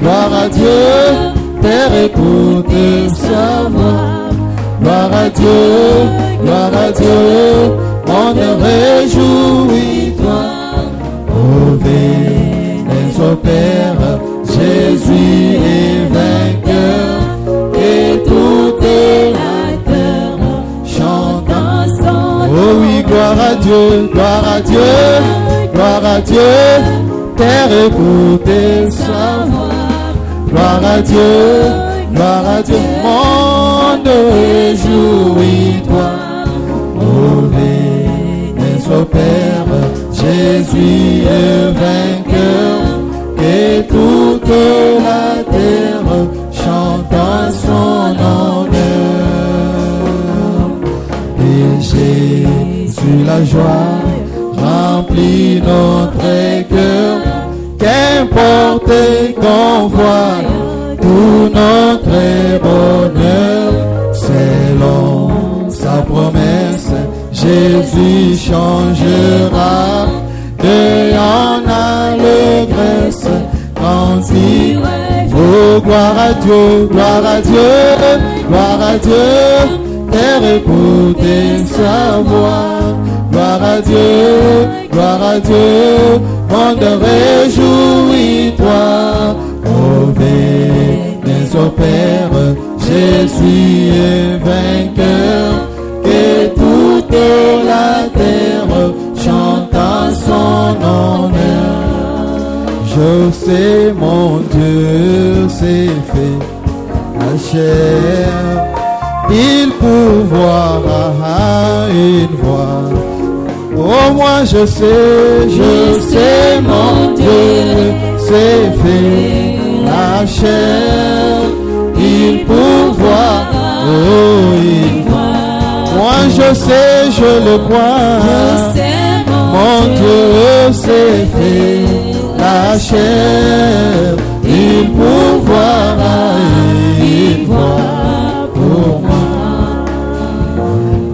gloire à Dieu, terre écoute sa voix. Gloire à Dieu, monde réjouis-toi. Ô bénis au Père, Jésus est vainqueur, et toute la terre chante son nom. Oh oui, gloire à Dieu, terre écoute sa voix. Gloire à Dieu, monde réjouis-toi. Oh bénis au Père, Jésus est vainqueur, et toute la terre chante son honneur. Et Jésus la joie remplit notre cœur, qu'importe qu'on voit tout notre bonheur, selon sa promesse, Jésus changera de en allégresse quand il oh gloire à Dieu, terre écoutez sa voix. Gloire à Dieu, monde réjouis-toi. Oh bénis au Père, Jésus est vainqueur, que toute la terre chante à son honneur. Je sais mon Dieu s'est fait la chair, il pourvoira une voix. Oh moi je sais mon Dieu s'est fait la chair, il pourvoira une voix. Moi je sais, je le crois, mon Dieu s'est fait la chair, il pourvoira une voix pour moi.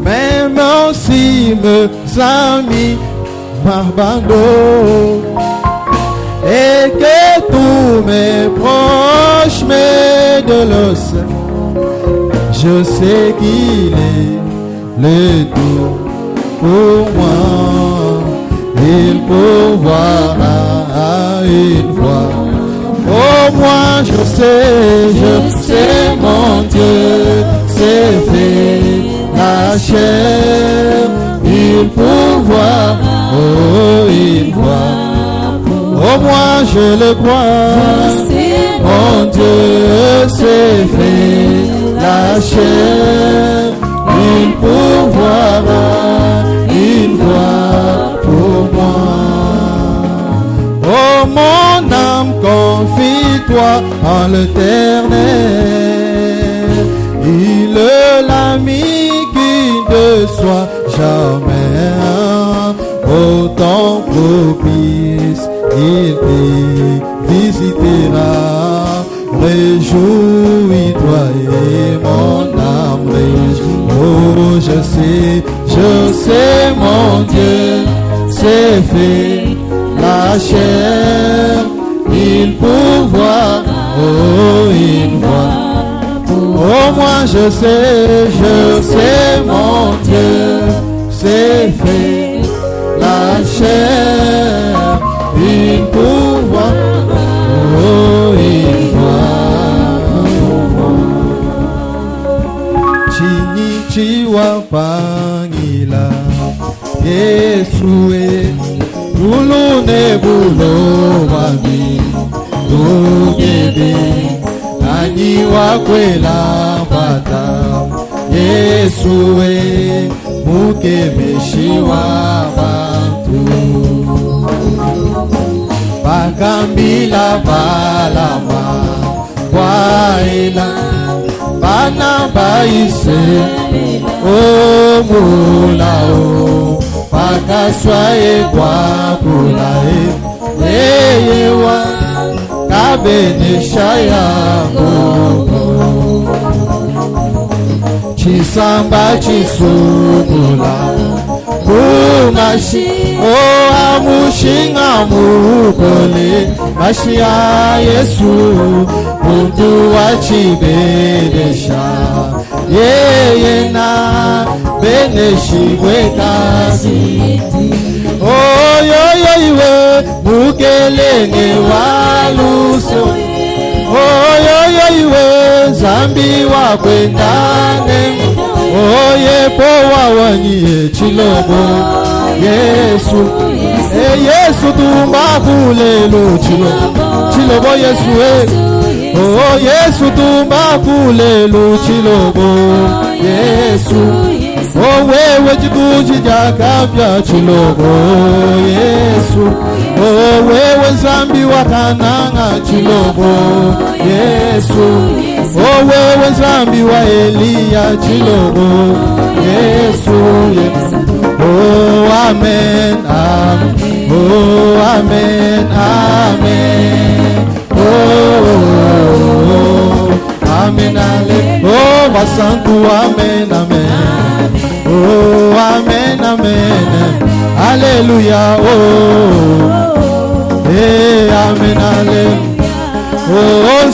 Même si mes amis m'abandonnent et que tous mes proches me délaissent, je sais qu'il est le tout pour moi. Il pourvoira une fois. Oh moi je sais mon Dieu s'est fait la chair, il pourvoira une fois. Oh moi je le crois, mon Dieu s'est fait la chair, il pourvoira une fois pour moi. Oh mon âme, confie-toi en l'Éternel, il est l'ami qui ne soit jamais. Au temps propice, il te visitera. Réjouis-toi et mon âme réjouis. Oh je sais mon Dieu s'est fait la chair, il pourvoira une voix. Oh moi je sais mon Dieu s'est fait la chair, il pourvoira une voix. Chini chiwa pangila Yesue Bulu ne bulu wami Dugebe Ani wakwela pata Yesue Muke meshiwa bantu Bakambila balama Waila Bana baise Omulao Pakaswae kwa kulae Eyewa Kabene shaya Gogo Chisamba chisubula Kuma amushinga mupole Ashia Yesu Mundu wachibedesha Yeye na beneshi wekaziti Yo iwe mukelenge waluso Yo iwe zambi wakwendane Oye powa wanyiye chilobo Yesu Yesu tumbabulelo chilobo Yesu Yesu tumbabulelo chilobo Yesu wewe chikuchi jakapya chilobo Yesu wewe zambi wakananga chilobo Yesu wewe zambi wa Elia chilobo Yesu amen amen amen amen amen amen basantu amen amen amen amen Alléluia amen amen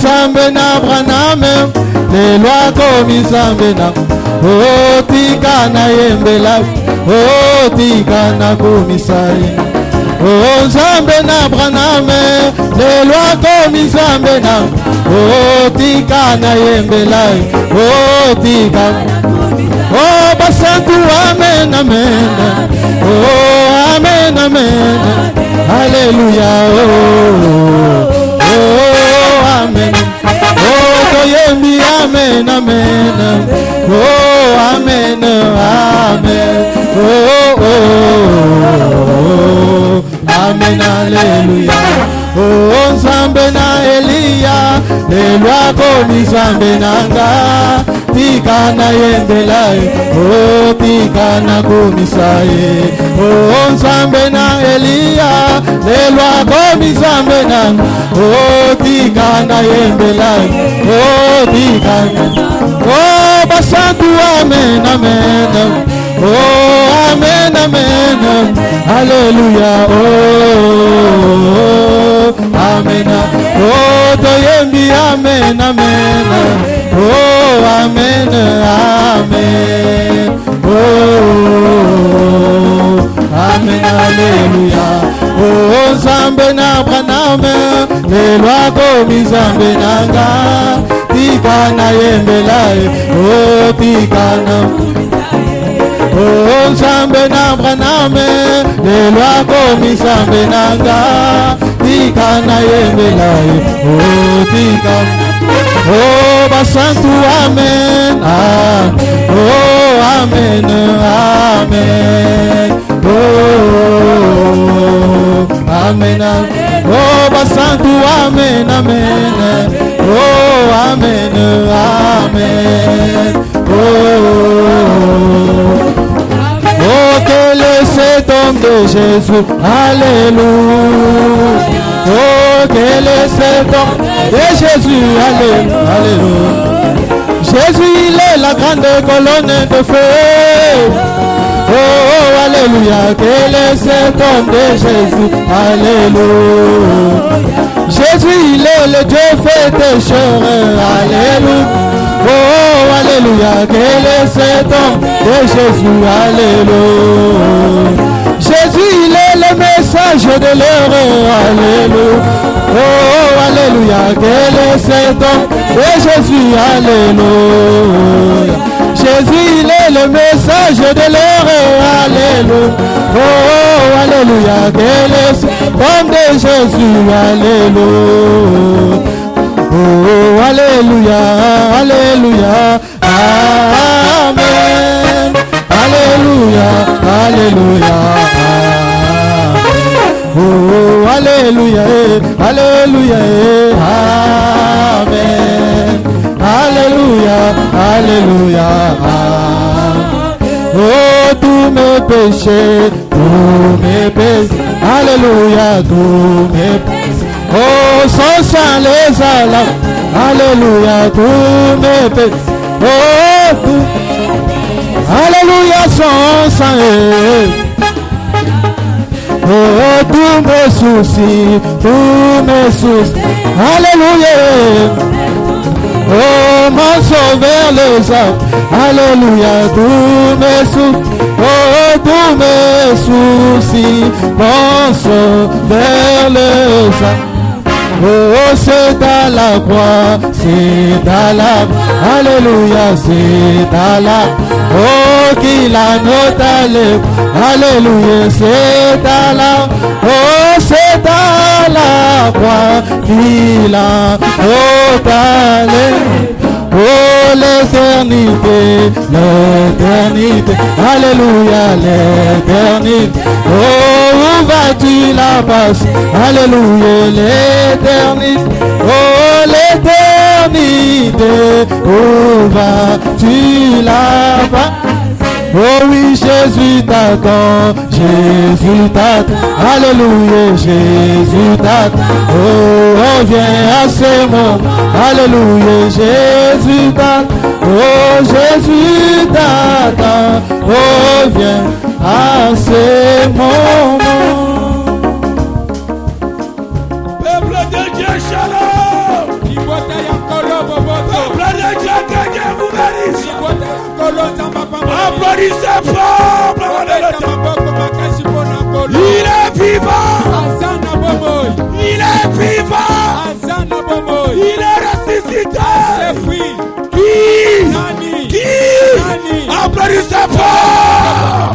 Zambe na braname le lois comme zambe na tika na yembela tika na komisai Zambe na braname le lois comme zambe na tika na yembela tika basantu amen amen amen amen Alléluia amen toyembi amen amen amen amen amen Alléluia Nzambe na Elia lelo akomi Nzambe nanga tika na yembela tika na komisaye Nzambe na Elia lelo akomi Nzambe nanga tika na yembela tika basantu amen amen amen amen Alléluia amen toyembi amen amen amen amen amen Alléluia Nzambe na braname lelo akomi Nzambe nanga tika na yembela tika na Nzambe na braname lelo akomi Nzambe nanga tika na yembela tika basantu amen amen amen amen basantu amen amen amen amen quel est cet homme de Jésus, alléluia. Quel est cet homme de Jésus, alléluia. Jésus, il est la grande colonne de feu. Alléluia. Quel est cet homme de Jésus, alléluia. Jésus, il est le Dieu fait pécheur, alléluia. Alléluia. Quel est cet homme de Jésus, alléluia. Jésus, il est le message de l'heure, alléluia. Alléluia. Quel est cet homme de Jésus, alléluia. Jésus, il est le message de l'heure, alléluia. Alléluia. Quel est cet homme de Jésus, alléluia. Alléluia, alléluia, amen. Alléluia, alléluia, amen. Alléluia, alléluia, amen. Alléluia, alléluia, amen. Tous mes péchés, alléluia, tous mes péchés. Sans sang les alarmes, alléluia, tous mes péchés, tout, alléluia, sans sang, Oh, tous mes soucis, alléluia. Oh, mon sauveur les a, alléluia, tous mes soucis, mon sauveur les a. Oh, c'est à la croix, c'est à la, alléluia, c'est à la, oh, qu'il a noté, alléluia, c'est à la, oh, c'est à la croix, qu'il a noté, oh, l'éternité, alléluia, l'éternité, oh, où vas-tu la passer, alléluia, l'éternité, oh, l'éternité, où vas-tu la passer? Oh oui, Jésus t'attend, alléluia, Jésus t'attend, oh, viens à ce moment, alléluia, Jésus t'attend, oh, Jésus t'attend, oh, viens à ce moment. Peuple de Dieu, shalom. Peuple de Dieu, que Dieu vous bénisse. Applaudissez fort, il est vivant. Il est vivant. Il est ressuscité. Qui? Applaudissez fort.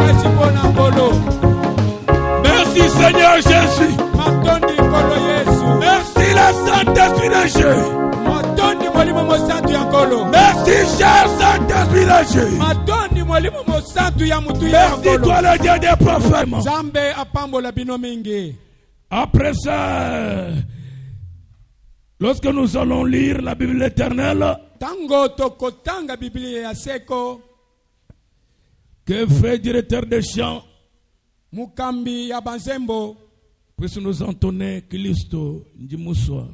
Merci Seigneur Jésus. Merci le Saint-Esprit de Dieu. Merci cher Saint-Esprit de Dieu. Merci toi le Dieu des prophètes. Après ça, lorsque nous allons lire la Bible éternelle, que frère directeur de chant puisse nous entonner Christo Ndimuswa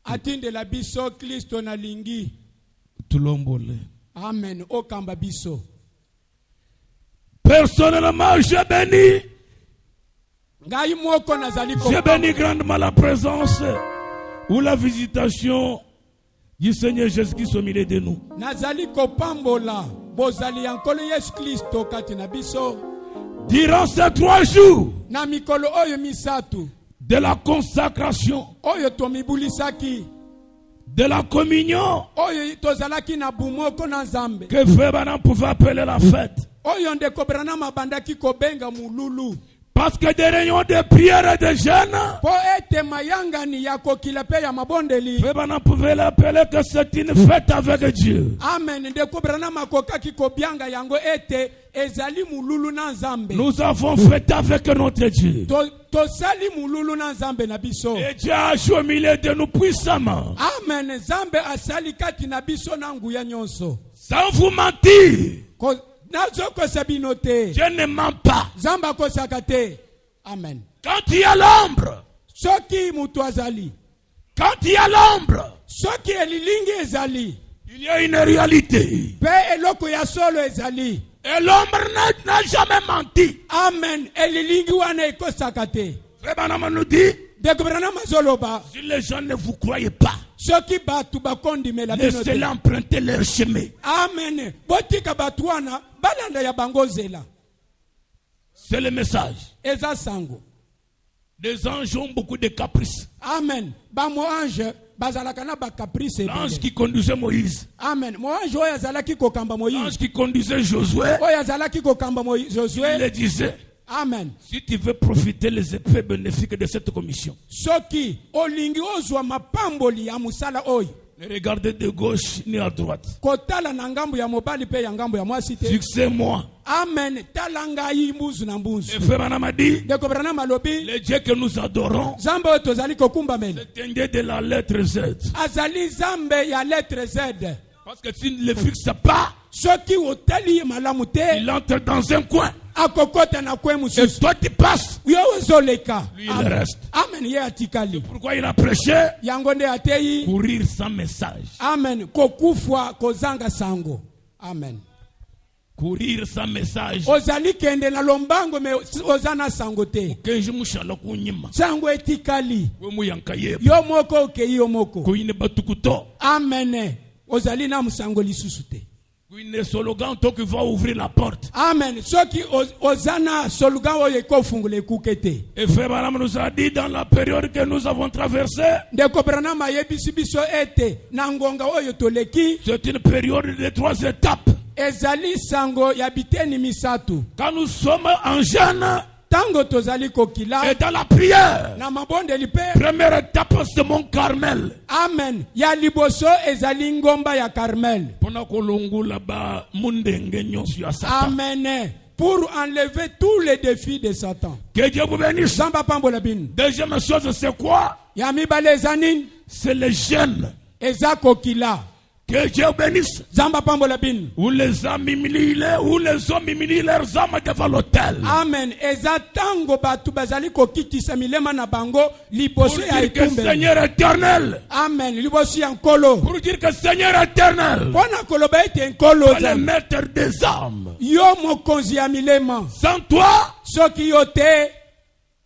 atinde la biso Kristo na lingi tulombole. Amen. Okamba biso. Personnellement, je bénis. Je bénis grandement la présence ou la visitation du Seigneur Jésus-Christ au milieu de nous. Durant ces 3 jours de la consacration, de la communion, que Frère Branham pouvait appeler la fête. Parce que des réunions de prière et de jeûne, Frère Branham pouvait l'appeler que c'est une fête avec Dieu. Amen. Nous avons fêté avec notre Dieu. Et Dieu a joué au milieu de nous puissamment. Amen. Sans vous mentir, Dieu ne ment pas. Amen. Quand il y a l'ombre, il y a une réalité. Et l'ombre n'a jamais menti. Amen. Frère Branham nous dit, si les gens ne vous croyaient pas, laissez-les emprunter leur chemin. Amen. C'est le message. Les anges ont beaucoup de caprices. Amen. L'ange qui conduisait Moïse. Amen. L'ange qui conduisait Josué. Il le disait. Amen. Si tu veux profiter les effets bénéfiques de cette commission, ne regardez de gauche ni à droite. Fixez-moi. Amen. Et Frère Branham a dit, le Dieu que nous adorons, c'est un Dieu de la lettre Z. Parce que s'il ne le fixe pas, il entre dans un coin. Et toi tu passes, lui il reste. C'est pourquoi il a prêché courir sans message. Amen. Amen. courir sans message. Ozali kende na lombango me ozana sangote. Kenji mushala kunyima. Sango etikali. Wemu yankayeba. Yo moko ke yo moko. Kuine batukuto. Amen. Ozali na musango lisusu te. Kuine slogan to qui va ouvrir la porte. Amen. Soki ozana slogan oyo ko fungule kukete. Et frère Branham nous a dit dans la période que nous avons traversée. Ndeko Branham ayebisi biso ete na ngonga oyo toleki. C'est une période de 3 étapes. Ezali sango ya biteni misatu. Quand nous sommes en jeûne, tango tozali kokila et dans la prière, na mabonde lipe. Première étape c'est mon Carmel. Amen. Ya liboso ezali ngomba ya Carmel. Pona kolongula ba mundenge nyonso ya Satan. Amen. Pour enlever tous les défis de Satan. Que Dieu vous bénisse. Samba pambola bin. Deuxième chose c'est quoi? Ya mibale zanin. C'est le jeûne. Eza kokila. Que Dieu bénisse. Zamba pambola bin. Où les hommes mimili leurs âmes devant l'autel. Amen. Eza tango batu bazali kokitisa milema na bango liboso ya etumbe. Pour dire que Seigneur éternel. Amen. Liboso ya nkolo. Pour dire que Seigneur éternel. Pona koloba ete nkolo le maître des âmes. Yo mokonzi ya milema. Sans toi, soki yo te,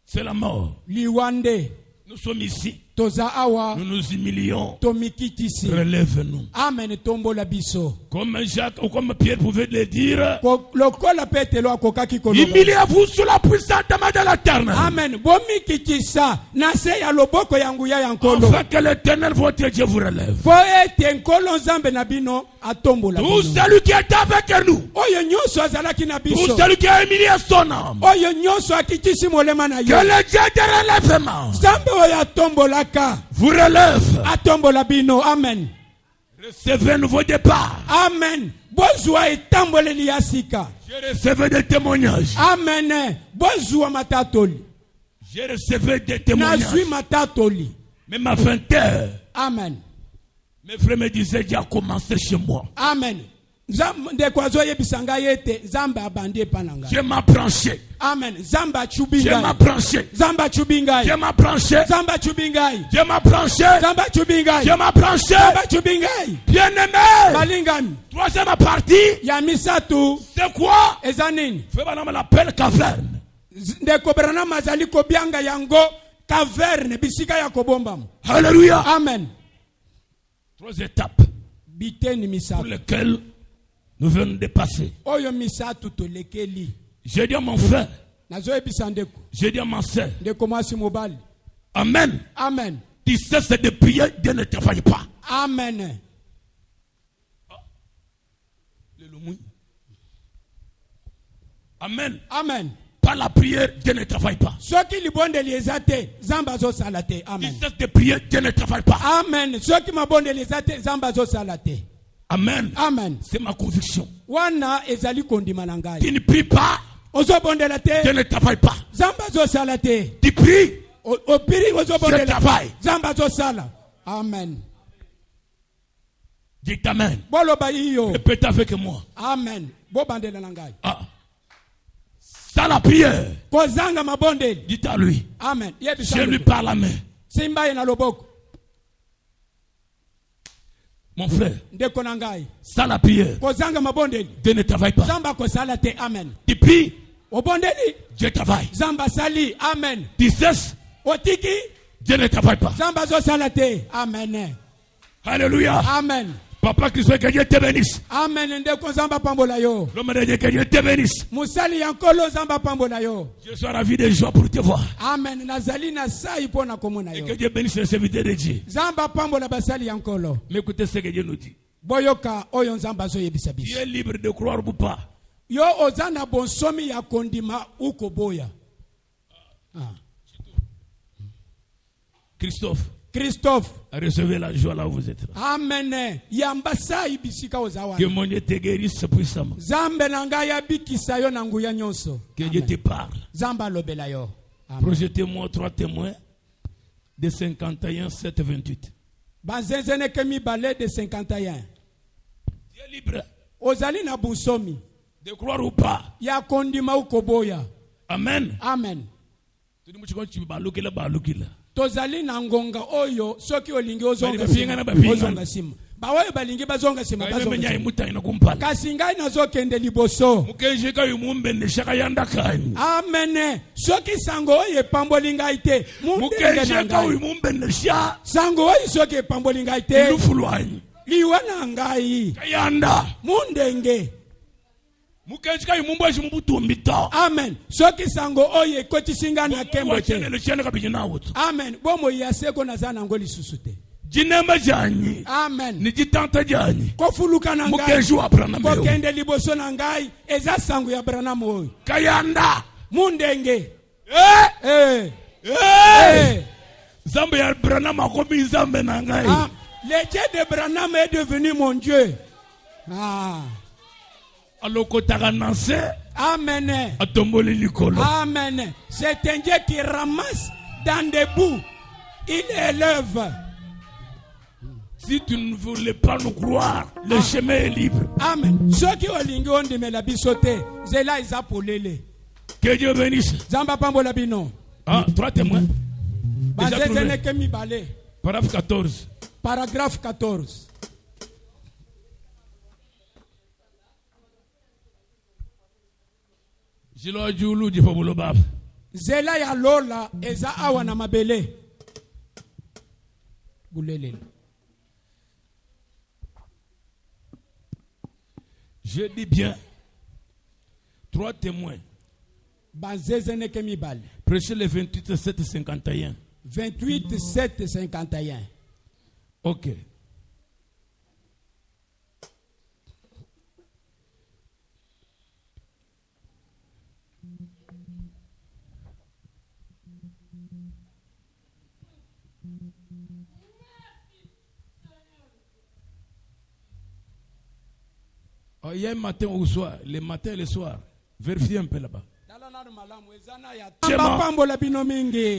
c'est la mort. Liwande. Nous sommes ici. Toza awa. Nous nous humilions. Tomikitisi. Relève-nous. Amen. Tombo la biso. Comme Jacques ou comme Pierre pouvait le dire. Humiliez-vous sous la puissante main de l'Éternel. Amen. Bomikitisa. Nase ya loboko yangu ya yankolo. Afin que l'Éternel votre Dieu vous relève. Fo ete nkolo nzambe na bino atombo la tout celui qui est avec nous. Oyo nyonso azalaki na biso. Tout celui qui a humilié son âme. Oyo nyonso akitisi molema na yo. Que le Dieu de relèvement. Nzambe oyo atombo la vous relève. Atombola bino. Amen. Recevez un nouveau départ. Amen. Bozwa etambole liyasika. J'ai recevé des témoignages. Amen. Bozwa matatoli. J'ai recevé des témoignages. Nazui matatoli. Mais ma feinteur. Amen. Mes frères me disaient, Dieu a commencé chez moi. Amen. Je m'ai branché. Amen. Zamba chubingai. Je m'ai branché. Zamba chubingai. Je m'ai branché. Zamba chubingai. Je m'ai branché. Zamba chubingai. Je m'ai branché. Zamba chubingai. Bien-aimé. Balingami. Troisième partie. Yamisatu. C'est quoi? Ezanin. Frère l'appelle caverne. Ndeko Branham azali kobianga yango caverne bisika ya kobomba. Alléluia. Amen. 3 étapes. Biteni misatu. Pour lesquelles nous venons de passer. Oyo misatu tolekeli. J'ai dit à mon frère. J'ai dit à ma soeur. Amen. Amen. Tu cesses de prier, Dieu ne travaille pas. Amen. Amen. Amen. Par la prière, Dieu ne travaille pas. Ceux qui libonde liezate, zambazo salate. Amen. Tu cesses de prier, Dieu ne travaille pas. Amen. Ceux qui m'abonde liezate, zambazo salate. Amen. Amen. C'est ma conviction. Wana ezali kondima nangai. Tu ne pries pas. Ozo bonde la te. Dieu ne travaille pas. Zambazo salate. Tu pries. O piri ozo bonde la. Dieu travaille. Zambazo sala. Amen. Dites amen. Boloba iyo. Répète avec moi. Amen. Bo bande la nangai. Ah. Ça la prière. Kozanga mabonde. Dites à lui. Amen. Je lui parle la main. Simba na loboko. Mon frère, ça la prière. Dieu ne travaille pas. Amen. Tu pries. Dieu travaille. Zamba sali. Amen. Tu cesses. Otiki. Dieu ne travaille pas. Zamba zo salate. Amen. Alléluia. Amen. Papa qui soit que Dieu te bénisse. Amen. Ndeko zamba pambola yo. L'homme de Dieu que Dieu te bénisse. Musali yankolo zamba pambola yo. Je suis ravi de joie pour te voir. Amen. Nazali na sai pona komona yo. Et que Dieu bénisse les serviteurs de Dieu. Zamba pambola basali yankolo. Mais écoutez ce que Dieu nous dit. Boyoka oyo zamba zo yebisa biso. Tu es libre de croire ou pas. Yo ozana bonsomi ya kondima uko boya. Christophe. Recevez la joie là où vous êtes. Amen. Yambasa ibisika ozawa. Que mon Dieu te guérisse puissamment. Zambe nangaya bikisa yo nanguya nyonso. Que Dieu te parle. Zamba lobela yo. Projetez-moi 3 témoins de 51, 7, 28. Banzenzene kemi balé de 51. Tu es libre. Ozali na busomi. De croire ou pas. Ya kondima ukoboya. Amen. Amen. Tozali na ngonga oyo soki olingi ozonga sima baoyo balingi bazonga sima bazonga kasi ngai nazokende liboso. Amen. Soki sango oyo epamboli ngai te mundenge na ngai. Sango oyo soki epamboli ngai te liwa na ngai mundenge. Amen. Soki sango oyo ekotisi ngai na kembo te. Amen. Bomo yaseko nazana ngo lisusu te. Amen. Kofuluka na ngai kokende liboso na ngai eza sango ya Branham oyo kayanda mundenge. Zambe ya Branham akomi zambe na ngai. Le Dieu de Branham est devenu mon Dieu. Amen. Amen. C'est un Dieu qui ramasse dans des bouts. Il élève. Si tu ne voulais pas nous croire, le chemin est libre. Amen. Ceux qui ont lingué on dit mais la bisoté, c'est là ils appellent. Que Dieu bénisse. Zamba pambola bino. 3 témoins. Paragraphe 14. Paragraphe 14. Zela ya lola eza awa na mabele. Bulele. Je dis bien 3 témoins. Prêchez les 28, 7, 51. 28, 7, 51. Ok. Il y a un matin ou soir, le matin et le soir. Vérifiez un peu là-bas.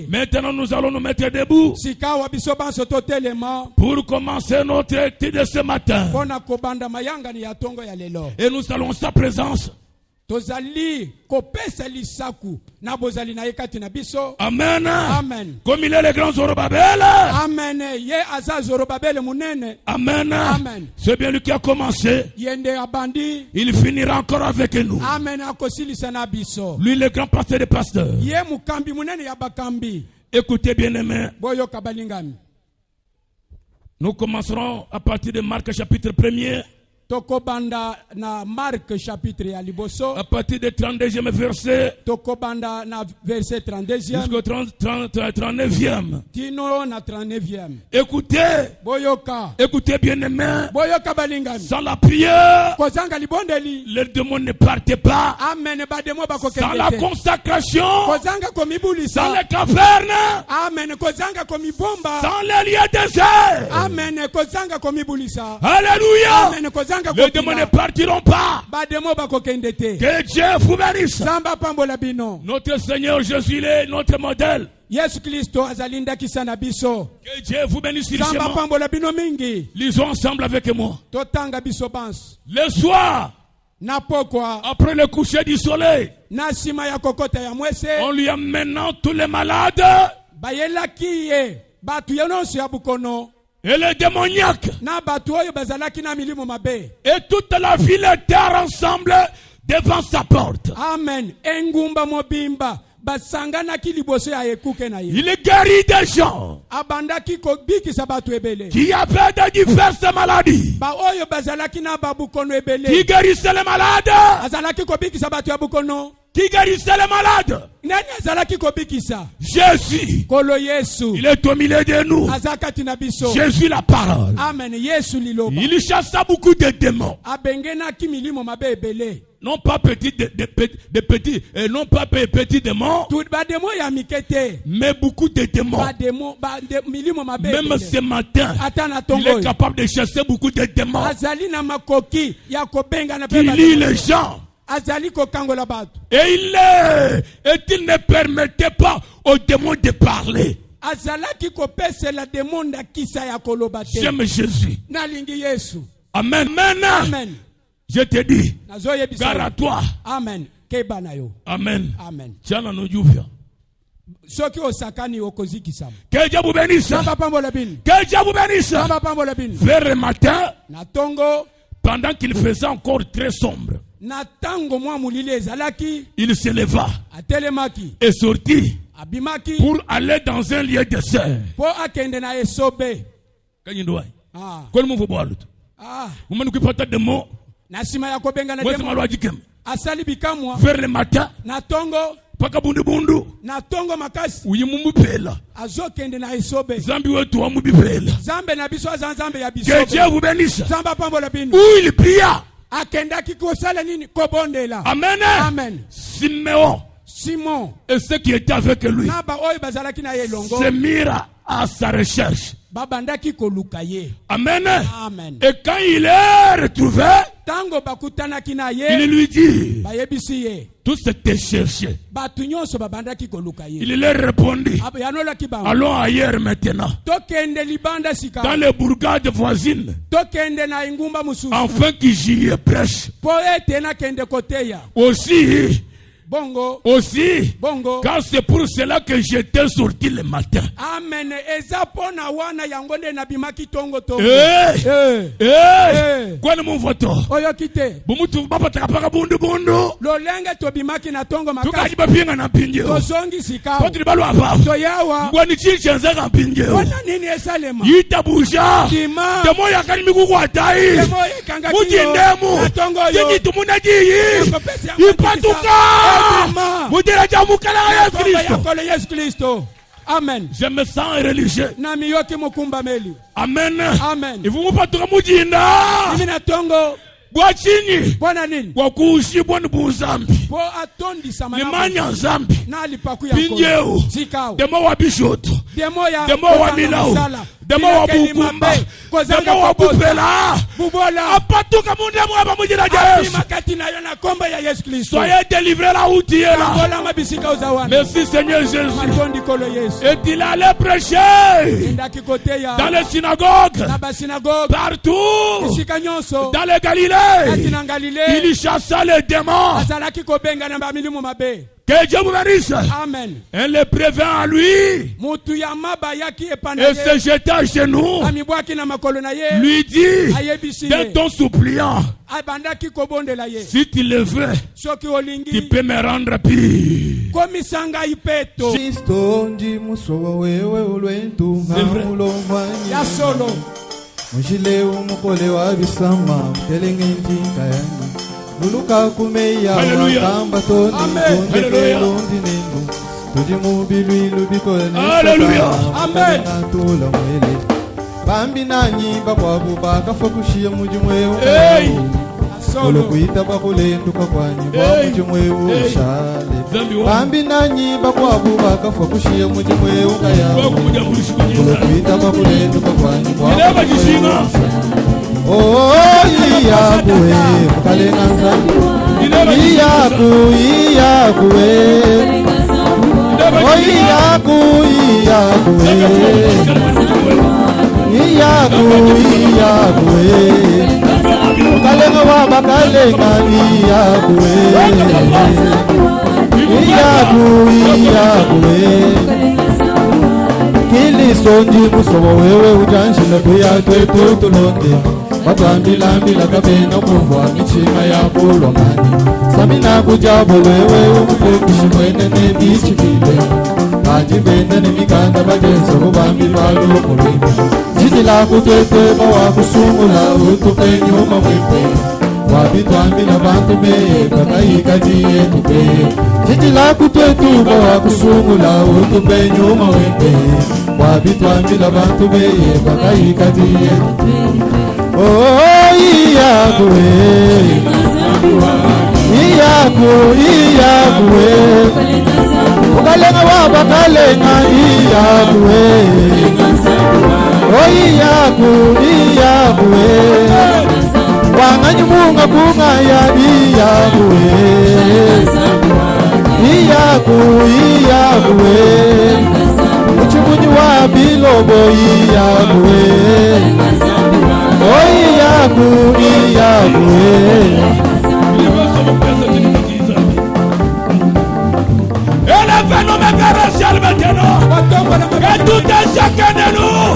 Maintenant, nous allons nous mettre debout pour commencer notre étude de ce matin. Et nous allons en sa présence. Amen. Amen. Comme il est le grand Zorobabel. Amen. Amen. Amen. C'est bien lui qui a commencé. Il finira encore avec nous. Amen. Lui le grand pasteur des pasteurs. Écoutez bien aimé. Nous commencerons à partir de Marc chapitre 1er. Tokobanda na Marc chapitre ya liboso. À partir du 32e verset. Tokobanda na verset 32e. Jusqu'au 39e. Tino na 39e. Écoutez. Boyoka. Écoutez bien aimé. Boyoka balingami. Sans la prière. Kozanga libondeli. Les démons ne partent pas. Amen. Ba démon ba kokende. Sans la consacration. Kozanga komibulisa. Sans les cavernes. Amen. Kozanga komibomba. Sans les lieux déserts. Amen. Kozanga komibulisa. Alléluia. Amen. Kozanga les démons ne partiront pas. Que Dieu vous bénisse. Notre Seigneur Jésus est notre modèle. Yesu Kristo azalinda kisana biso. Que Dieu vous bénisse richement. Lisons ensemble avec moi. Totanga biso bans. Le soir, après le coucher du soleil, na sima ya kokota ya mwese, on lui amenant tous les malades. Bayelaki ye batu yononso ya bukono. Et les démoniaques. Et toute la ville était ensemble devant sa porte. Amen. Engumba mobimba. Il guérit des gens qui avaient de diverses maladies. Qui guérissait les malades. Qui guérissait les malades. Jésus. Il est au milieu de nous. Jésus la parole. Amen. Il chassa beaucoup de démons. Non pas petits non pas petits démons, mais beaucoup de démons. Même ce matin, il est capable de chasser beaucoup de démons. Il lit les gens. Et il ne permettait pas aux démons de parler. J'aime Jésus. Amen. Amen. Je te dis, gare à toi. Amen. Amen. Amen. Tiens, nous Dieu. Que Dieu vous bénisse. Que Dieu vous bénisse. Vers le matin, pendant qu'il faisait encore très sombre, il se leva et sortit pour aller dans un lieu désert. Vers le matin, paka bundu bundu natongo makasi uyimumupela azokende na esobe zambi wetu wa mubipela zambe na biso azambe ya biso. Que Dieu vous bénisse. Zamba pambola binu. Où il pria, akenda kikosala nini kobondela. Amen. Amen. Simon et ceux qui étaient avec lui se mirent à sa recherche. Amen. Amen. Et quand il est retrouvé, il lui dit, tout s'était cherché. Il leur répondit, allons ailleurs maintenant, dans les bourgades voisines, afin que j'y prêche. Aussi, car c'est pour cela que j'étais sorti le matin. Amen. Quoi ne m'en voit-on? Bumutu baba takapaka bundu bundu. Lolenge tobimaki na tongo makasi. Tukaji bapinga na pinje. Tozongi sikao. Potri balu apa. Toyawa. Ngwani chincha na pinje. Wana nini esalema? Yita busha. Dima. Demo ya kani miku kwa tai. Demo ya kanga kiyo. Mujindemu. Na tongo yo. Jiji tumuna jiyi. Ipatuka. Mujira jamu kala Yesu Kristo. Amen. Je me sens religieux. Nami yoki mukumba meli. Amen. Amen. Ifu mupatuka mujinda. Mimi na tongo. Bwachini. Bwana nini? Wakuushi bwana buzambi. Po atondi samana. Limanya zambi. Na alipaku ya pinjeu. Zikao. Demo wa bishoto. Demo ya. Demo wa milau. Demo wa bukumba. Demo wa bupela. Bubola. Apatuka munde mwaba mujina Yesu. Makati na yona komba ya Yesu Kristo. Soyez délivrés là où tu es là. Bubola mabisika uzawana. Merci Seigneur Jésus. Matondi kolo Yesu. Et il allait prêcher. Ndaki kote ya. Dans les synagogues. Na ba synagogue. Partout. Sika nyonso. Dans les Galilées. Katina Galilée. Il chassa les démons. Azalaki kobenga na ba milimu mabe. Que Dieu vous bénisse. Amen. Elle le prévint à lui. Et se jeta chez nous. Lui dit, de ton suppliant, si tu le veux, tu peux me rendre pire. Luluka kumeya wakamba toni kunde nenu tujimubilwi lubiko Amen. Natula mwele bambi nanyi bakwabu bakafokushia mujimwe Olokuita bakulendu kakwanyi wa mujimwe ushale bambi nanyi bakwabu bakafokushia mujimwe ukaya Olokuita bakulendu kakwanyi wa mujimwe Oh, Iyakuwe, Mukalenganza. Iyaku, Iyakuwe. Oh, Iyaku, Iyakuwe. Iyaku, Iyakuwe. Mukalenga wa bakalenga Iyakuwe. Iyaku, Iyakuwe. Kili sonji musobo wewe ujanshila kuya twetu tulonde Matwambila kabena kuvwa michima ya kulomani Samina kujabo wewe umupekushi mwene nebichi kile Kajibende ni mikanda bajenso kubambilwa lukulwime Jitila kutete bawa kusumula utupe nyuma mwipe Wabitwambila bantu meye kakayika jiye tupe Jitila kutete bawa kusumula utupe nyuma mwipe Wabitwambila bantu meye kakayika jiye tupe Oh, Iyakuwe. Iyaku, Iyakuwe. Ukalenga wa bakalenga Iyakuwe. Oh, Iyaku, Iyakuwe. Wanganyumunga kungaya Iyakuwe. Iyaku, Iyakuwe. Uchimunyi wa bilobo Iyakuwe. Oh, Iyaku, Iyakuwe. Élevez nos mains vers le ciel Que tout et chacun de nous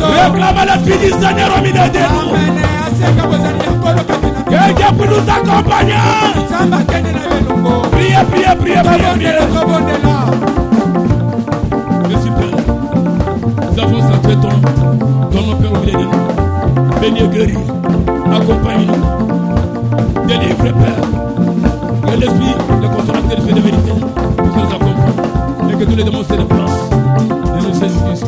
réclame l'Esprit du Seigneur au milieu de nous. Que Dieu peut nous accompagner. Priez. Merci Père. Nous avons centré ton nom Père au milieu de nous. Bénis et guéris. Accompagne-nous. Délivre Père. Que l'Esprit, le consolateur fait de vérité, puisse nous accompagner. Et que tous les démons se déplacent. Et nous Jésus-Christ.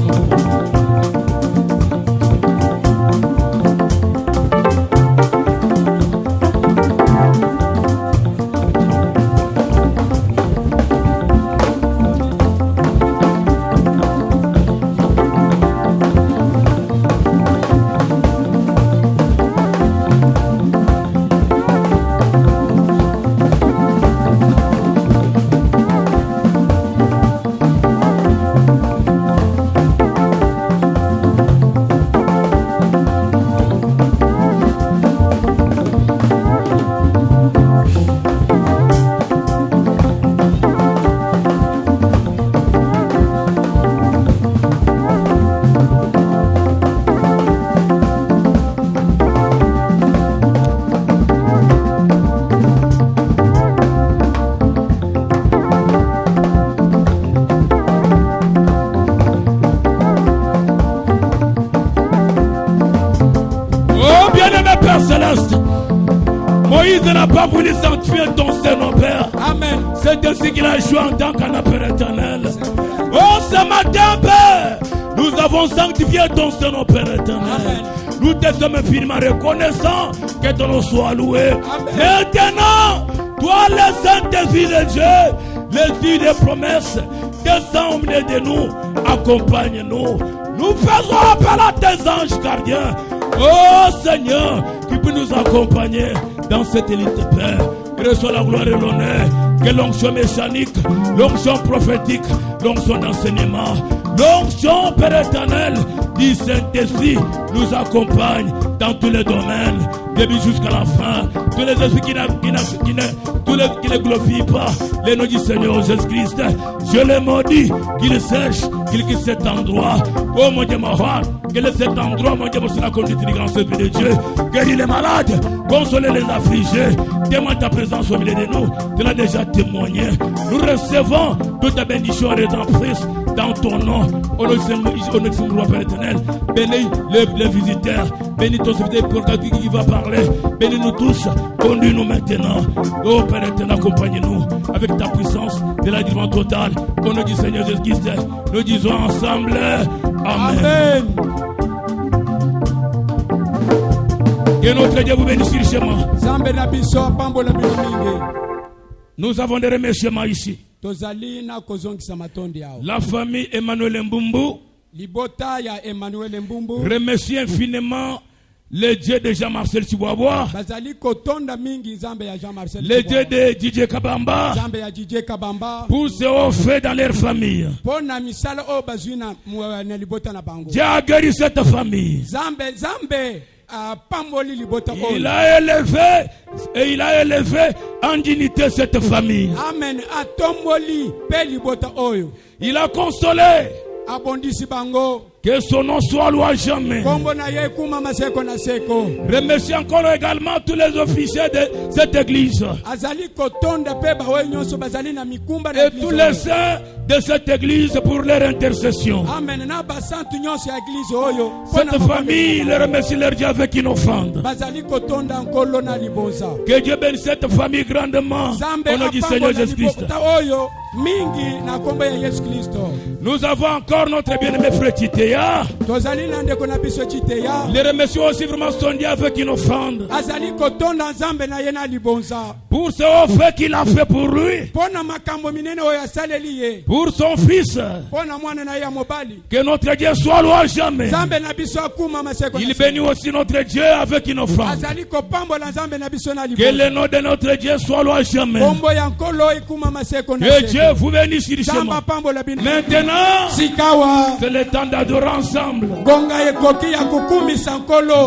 Moïse n'a pas voulu sanctifier ton Seigneur, Père. Amen. C'est ainsi qu'il a joué en tant qu'un Père éternel. Oh, ce matin, Père, nous avons sanctifié ton Seigneur, Père éternel. Amen. Nous te sommes infiniment reconnaissants que ton nom soit loué. Amen. Maintenant, toi, le Saint-Esprit de Dieu, l'Esprit des promesses, descends au milieu de nous, accompagne-nous. Nous faisons appel à tes anges gardiens. Oh Seigneur, qui peut nous accompagner dans cette élite, Père. Reçois la gloire et l'honneur. Que l'onction messianique, l'onction prophétique, l'onction d'enseignement, l'onction, Père éternel, du Saint-Esprit nous accompagne dans tous les domaines, début jusqu'à la fin. Tous les esprits qui ne glorifient pas les noms du Seigneur Jésus-Christ, je les maudis, qu'ils sèchent, qu'ils quittent cet endroit. Oh mon Dieu, ma roi, quel est cet endroit, mon Dieu, pour la conduite du grand Esprit de Dieu. Guéris les malades, consoler les affligés, témoigne ta présence au milieu de nous. Tu l'as déjà témoigné. Nous recevons toute ta bénédiction rédemptrice dans ton nom. Au nom de ton roi Père éternel, bénis les visiteurs, bénis ton serviteur qui va parler, bénis-nous tous, conduis-nous maintenant. Oh Père éternel, accompagne-nous avec ta puissance de la délivrance totale. Au nom du Seigneur Jésus-Christ, nous disons ensemble Amen. Amen. Que notre Dieu vous bénisse richement. Nous avons des remerciements ici. La famille Emmanuel Mbumbu remercie infiniment le Dieu de Jean-Marcel Chiboaboa, le Dieu de DJ Kabamba, pour ce qu'on fait dans leur famille. Dieu a guéri cette famille. Il a élevé en dignité cette famille. Amen. Il a consolé. Que son nom soit loué jamais. Remercie encore également tous les officiers de cette église. Et tous les saints de cette église pour leur intercession. Cette famille les remercie leur Dieu avec une offrande. Que Dieu bénisse cette famille grandement. Au nom du Seigneur Jésus-Christ. Nous avons encore notre bien-aimé frère Titéa. Les remercions aussi vraiment son Dieu avec une offrande. Pour ce fait qu'il a fait pour lui. Pour son fils. Que notre Dieu soit loué jamais. Il bénit aussi notre Dieu avec une offrande. Que le nom de notre Dieu soit loué jamais. Que Dieu vous bénisse richement. Maintenant, c'est le temps d'adorer ensemble.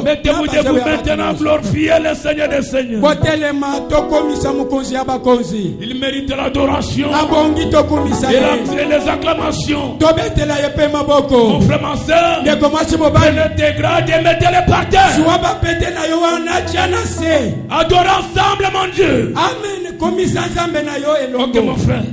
Mettez-vous debout maintenant, glorifiez le Seigneur des Seigneurs. Il mérite l'adoration et la C'est les acclamations. Mon frère, ma soeur, ne te grade et mettez-les par terre. Adore ensemble, mon Dieu. Amen. Ok, mon frère.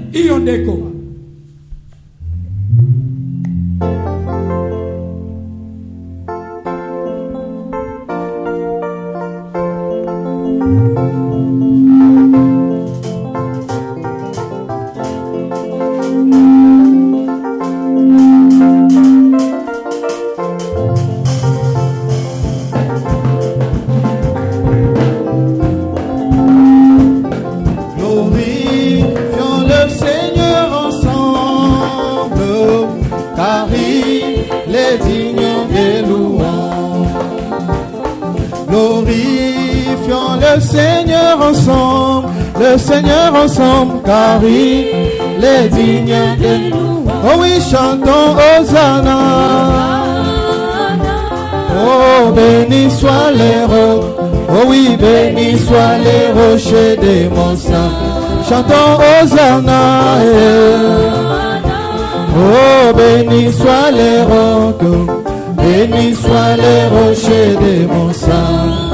Le Seigneur ensemble, car il est digne de nous. Oh oui, chantons Hosanna. Oh, béni soit les rocs. Oh oui, béni soit les rochers des monts saints. Chantons Hosanna. Oh, béni soit les rocs. Béni soit les rochers des monts saints.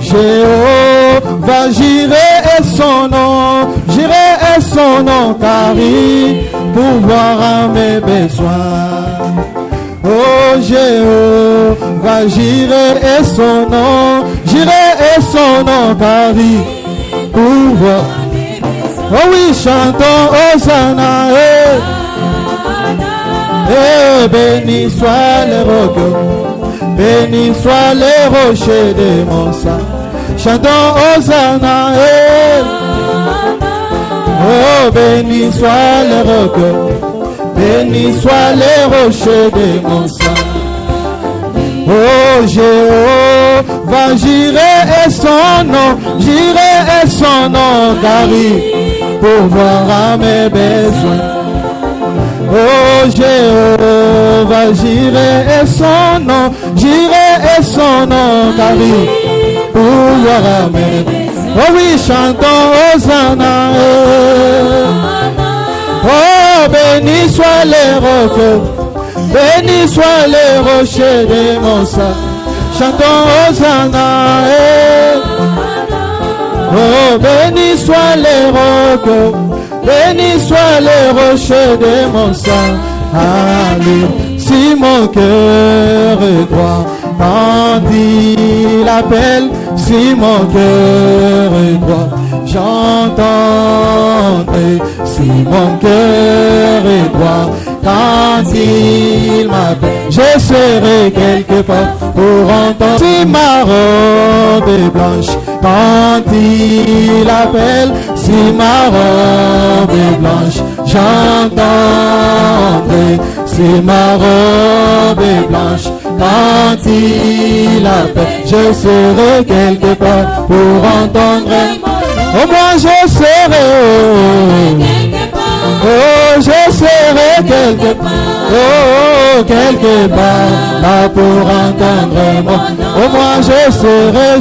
Jéhovah, j'irai et son nom, j'irai et son nom, car il pourvoira à mes besoins. Oh Jéhovah, j'irai et son nom, j'irai et son nom, car il pourvoira. Oh oui, chantons Hosanna, béni soit les rocs, béni soit les rochers des monts saints. Chantons Hosanna, oh béni soit les rocs, béni soit les rochers des monts saints. Oh Jéhovah, j'irai et son nom, j'irai et son nom, car il pourvoira mes besoins. Oh Jéhovah, j'irai et son nom, j'irai et son nom, car il pourvoira mes besoins. Oh oui, chantons Hosanna. Oh, béni soit les rocs, béni soit les rochers des monts saints. Chantons Hosanna. Oh, béni soit les rocs, béni soit les rochers des monts saints. Alléluia. Si mon cœur est droit quand il appelle, si mon cœur est droit, j'entendrai. Si mon cœur est droit quand il m'appelle, je serai quelque part pour entendre. Si ma robe est blanche quand il appelle, si ma robe est blanche, j'entendrai. Si ma robe est blanche quand il appelle, je serai quelque part pour entendre. Au moins je serai, oh je serai quelque part, oh quelque part là pour entendre moi. Au moins je serai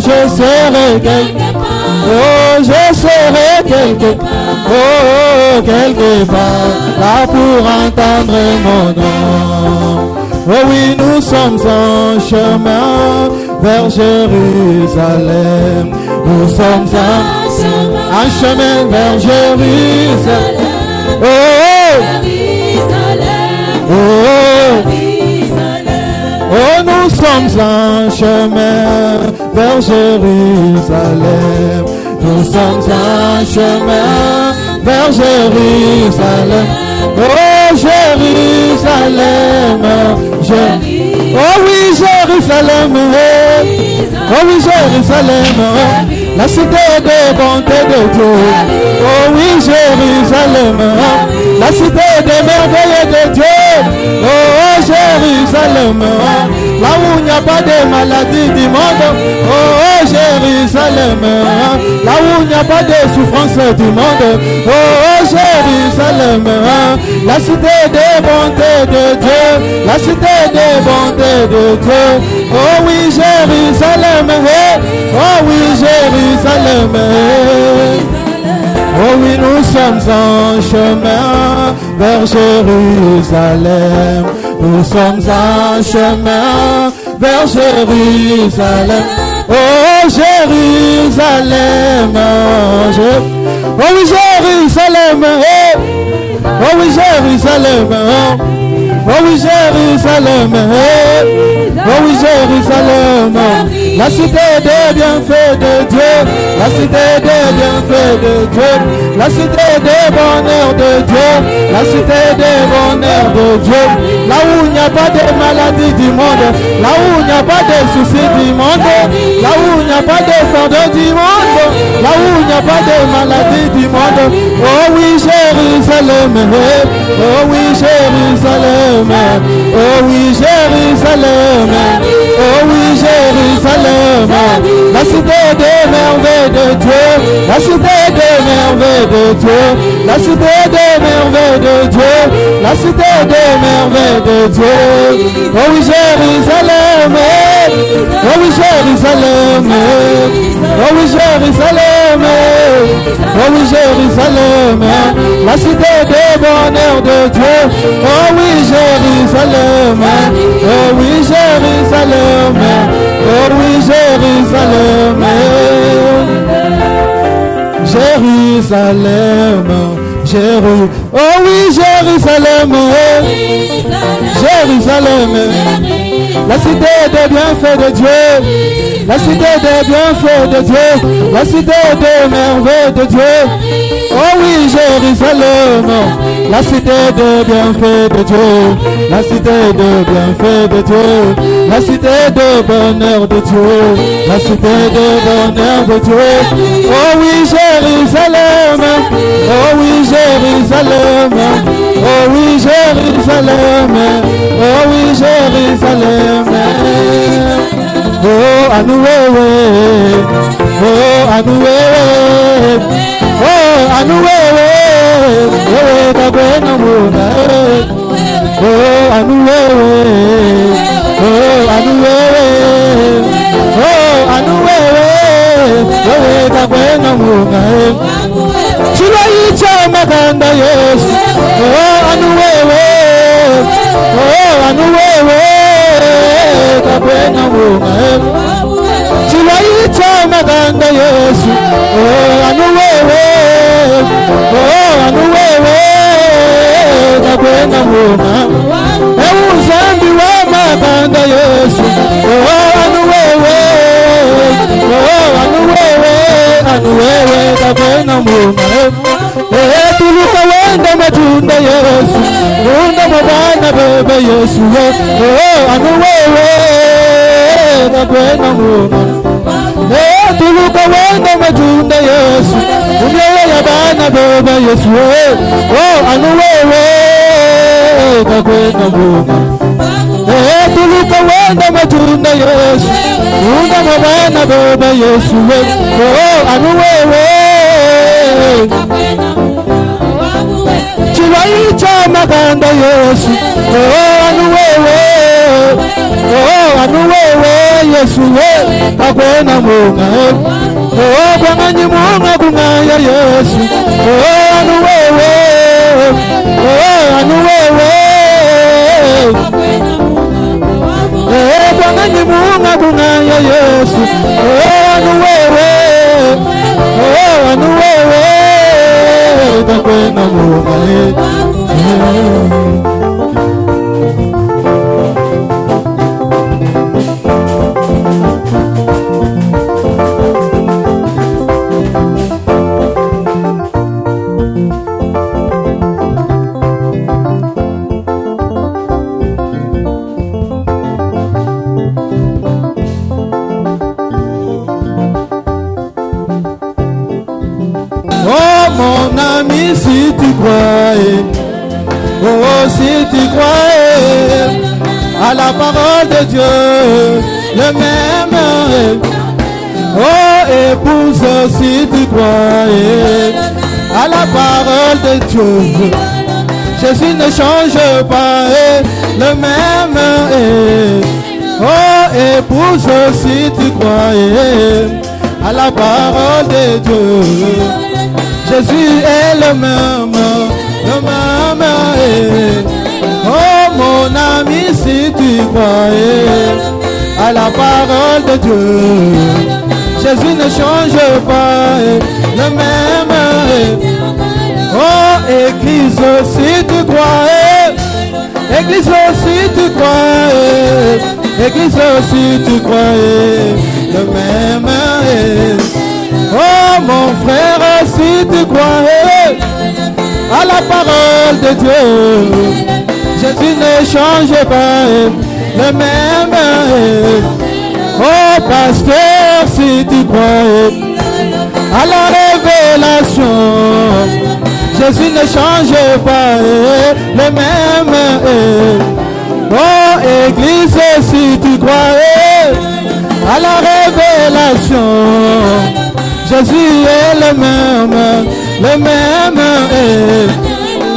quelque part, oh je serai quelque part, oh quelque part là pour entendre mon nom. Oh oui, nous sommes en chemin vers Jérusalem. Nous sommes en chemin vers Jérusalem. Oh, oh, oh, nous sommes en chemin vers Jérusalem. Nous sommes en chemin vers Jérusalem. Oh Jérusalem, oh oui Jérusalem, oh oui Jérusalem, la cité des bontés de Dieu. Oh oui Jérusalem, la cité des merveilles de Dieu. Oh Jérusalem, là où il n'y a pas de maladie du monde. Oh Jérusalem, là où il n'y a pas de souffrance du monde. Oh Jérusalem, la cité des bontés de Dieu, la cité des bontés de Dieu. Oh oui Jérusalem, oh oui Jérusalem, oh oui nous sommes en chemin vers Jérusalem. Nous sommes en chemin vers Jérusalem. Oh Jérusalem, oh oui Jérusalem, oh oui Jérusalem, oh oui Jérusalem, oh oui Jérusalem, la cité des bienfaits de Dieu, la cité des bienfaits de Dieu, la cité des bonheurs de Dieu, la cité des bonheurs de Dieu, là où il n'y a pas de maladie du monde, là où il n'y a pas de soucis du monde, là où il n'y a pas de fardeau du monde, là où il n'y a pas de maladie du monde. Oh oui Jérusalem, oh oui Jérusalem, oh oui Jérusalem, oh oui Jérusalem, la cité des merveilles de Dieu, la cité des merveilles de Dieu, la cité des merveilles de Dieu, la cité des merveilles de Dieu. Oh oui Jérusalem, oh oui Jérusalem, oh oui Jérusalem, oh oui Jérusalem, la cité des bonheurs de Dieu. Oh oui Jérusalem, oh oui Jérusalem, oh oui Jérusalem, Jérusalem, oh oui Jérusalem, Jérusalem, la cité des bienfaits de Dieu, la cité des bienfaits de Dieu, la cité des merveilles de Dieu. Oh oui Jérusalem, la cité des bienfaits de Dieu, la cité des bienfaits de Dieu, la cité de bonheur de Dieu, la cité de bonheur de Dieu. Oh oui Jérusalem, oh oui Jérusalem, oh oui Jérusalem, oh oui Jérusalem. Oh Anoué, oh Anoué, oh Anoué, oh Tabena Muna, oh Anoué, oh Anoué, oh Anoué, oh Tabena Muna. Chilayicha Maganda yes, oh Anoué, oh Anoué, Tabena Muna. Chilayicha Maganda yes, oh Anoué, oh Anoué, Tabena Muna. Uzambi wa Maganda yes, oh Anoué, oh Anoué, Anoué, Tabena Muna. Tuluka wenda matunda Yesu, unda mabana bebe Yesu, oh Anoué, Tabena Muna. Tuluka wenda matunda Yesu, unda yabana bebe Yesu, oh Anoué, Tabena Muna. Tuluka wenda matunda Yesu, unda mabana bebe Yesu, oh Anoué, Chilayicha Maganda Yesu, oh Anoué, oh Anoué Yesu, Tabena Muna. Oh Bwanganyi Munga Kungaya Yesu, oh Anoué, oh Anoué, oh Bwanganyi Munga Kungaya Yesu, oh Anoué, oh Anoué, Tabena Muna. Oh mon ami, si tu croyais, oh si tu croyais à la parole de Dieu, le même, oh épouse, si tu croyais à la parole de Dieu, Jésus ne change pas, le même, oh épouse, si tu croyais à la parole de Dieu, Jésus est le même. Oh mon ami, si tu croyais à la parole de Dieu, Jésus ne change pas, le même. Oh Église, si tu croyais, Église, si tu croyais, Église, si tu croyais, le même. Oh mon frère, si tu croyais à la parole de Dieu, Jésus ne change pas, le même. Oh pasteur, si tu croyais à la révélation, Jésus ne change pas, le même. Oh Église, si tu croyais à la révélation, Jésus est le même.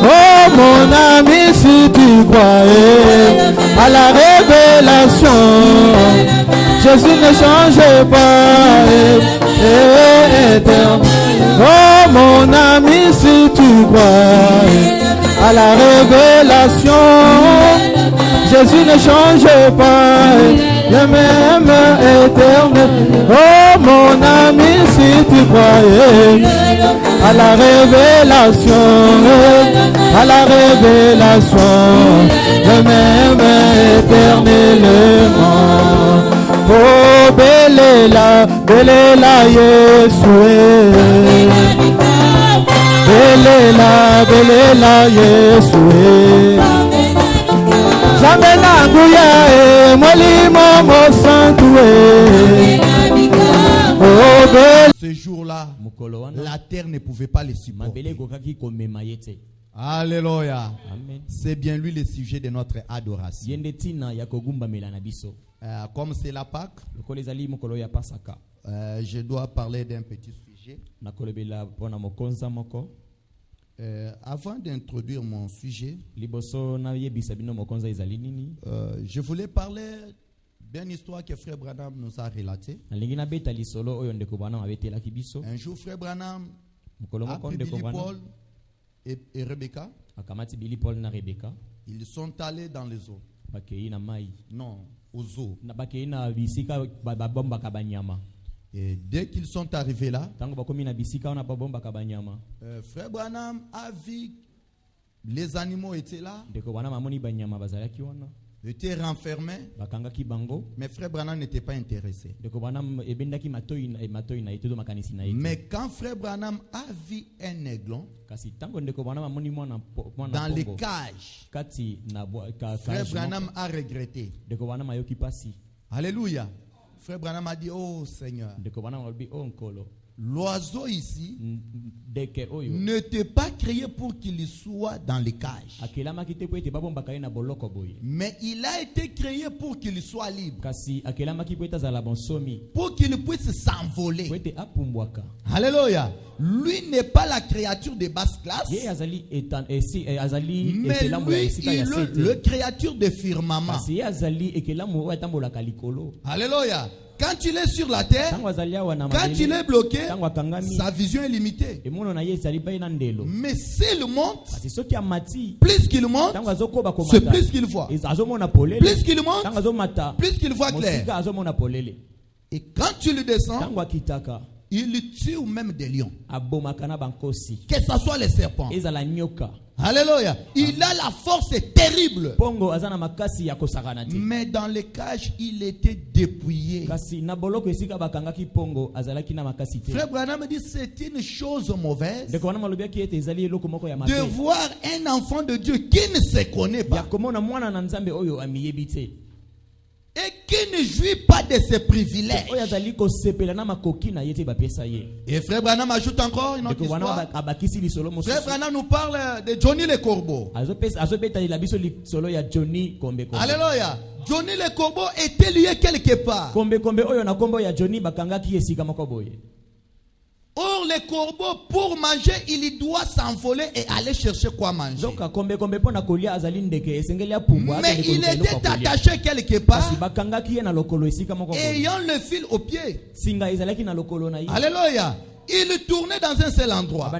Oh mon ami, si tu croyais à la révélation, Jésus ne change pas, éternel. Oh mon ami, si tu croyais à la révélation, Jésus ne change pas, le même éternel. Oh mon ami, si tu croyais à la révélation, le même éternellement. Oh Belela, Belela Yesue, Belela, Belela Yesue. Jamena Gouya, Molimo Mosantoué. Oh Belela. Ce jour-là, la terre ne pouvait pas les supporter. Alléluia. C'est bien lui le sujet de notre adoration. Comme c'est la Pâque, je dois parler d'un petit sujet. Avant d'introduire mon sujet, je voulais parler d'une histoire que Frère Branham nous a relatée. Un jour, Frère Branham a pris Billy Paul et Rebecca. Ils sont allés dans les eaux. Non, aux eaux. Et dès qu'ils sont arrivés là, Frère Branham a vu les animaux étaient là, étaient renfermés, mais Frère Branham n'était pas intéressé. Mais quand Frère Branham a vu un aiglon dans les cages, Frère Branham a regretté. Alléluia. Frère Branham a dit, oh Seigneur, l'oiseau ici n'était pas créé pour qu'il soit dans les cages, mais il a été créé pour qu'il soit libre, pour qu'il puisse s'envoler. Alléluia. Lui n'est pas la créature de basse classe, mais lui le créature de firmament. Alléluia. Quand il est sur la terre, quand il est bloqué, sa vision est limitée. Mais s'il monte, plus qu'il monte, c'est plus qu'il voit. Plus qu'il monte, plus qu'il voit clair. Et quand tu le descends, il tue même des lions. Que ce soit les serpents. Alléluia. Il a la force terrible. Mais dans les cages, il était dépouillé. Frère Branham dit c'est une chose mauvaise de voir un enfant de Dieu qui ne se connaît pas et qui ne jouit pas de ses privilèges. Et Frère Branham ajoute encore une autre histoire. Frère Branham nous parle de Johnny le Corbeau. Alléluia. Johnny le Corbeau était lié quelque part. Or, le corbeau, pour manger, il doit s'envoler et aller chercher quoi manger. Mais il était attaché quelque part, ayant le fil au pied. Alléluia. il tournait dans un seul endroit.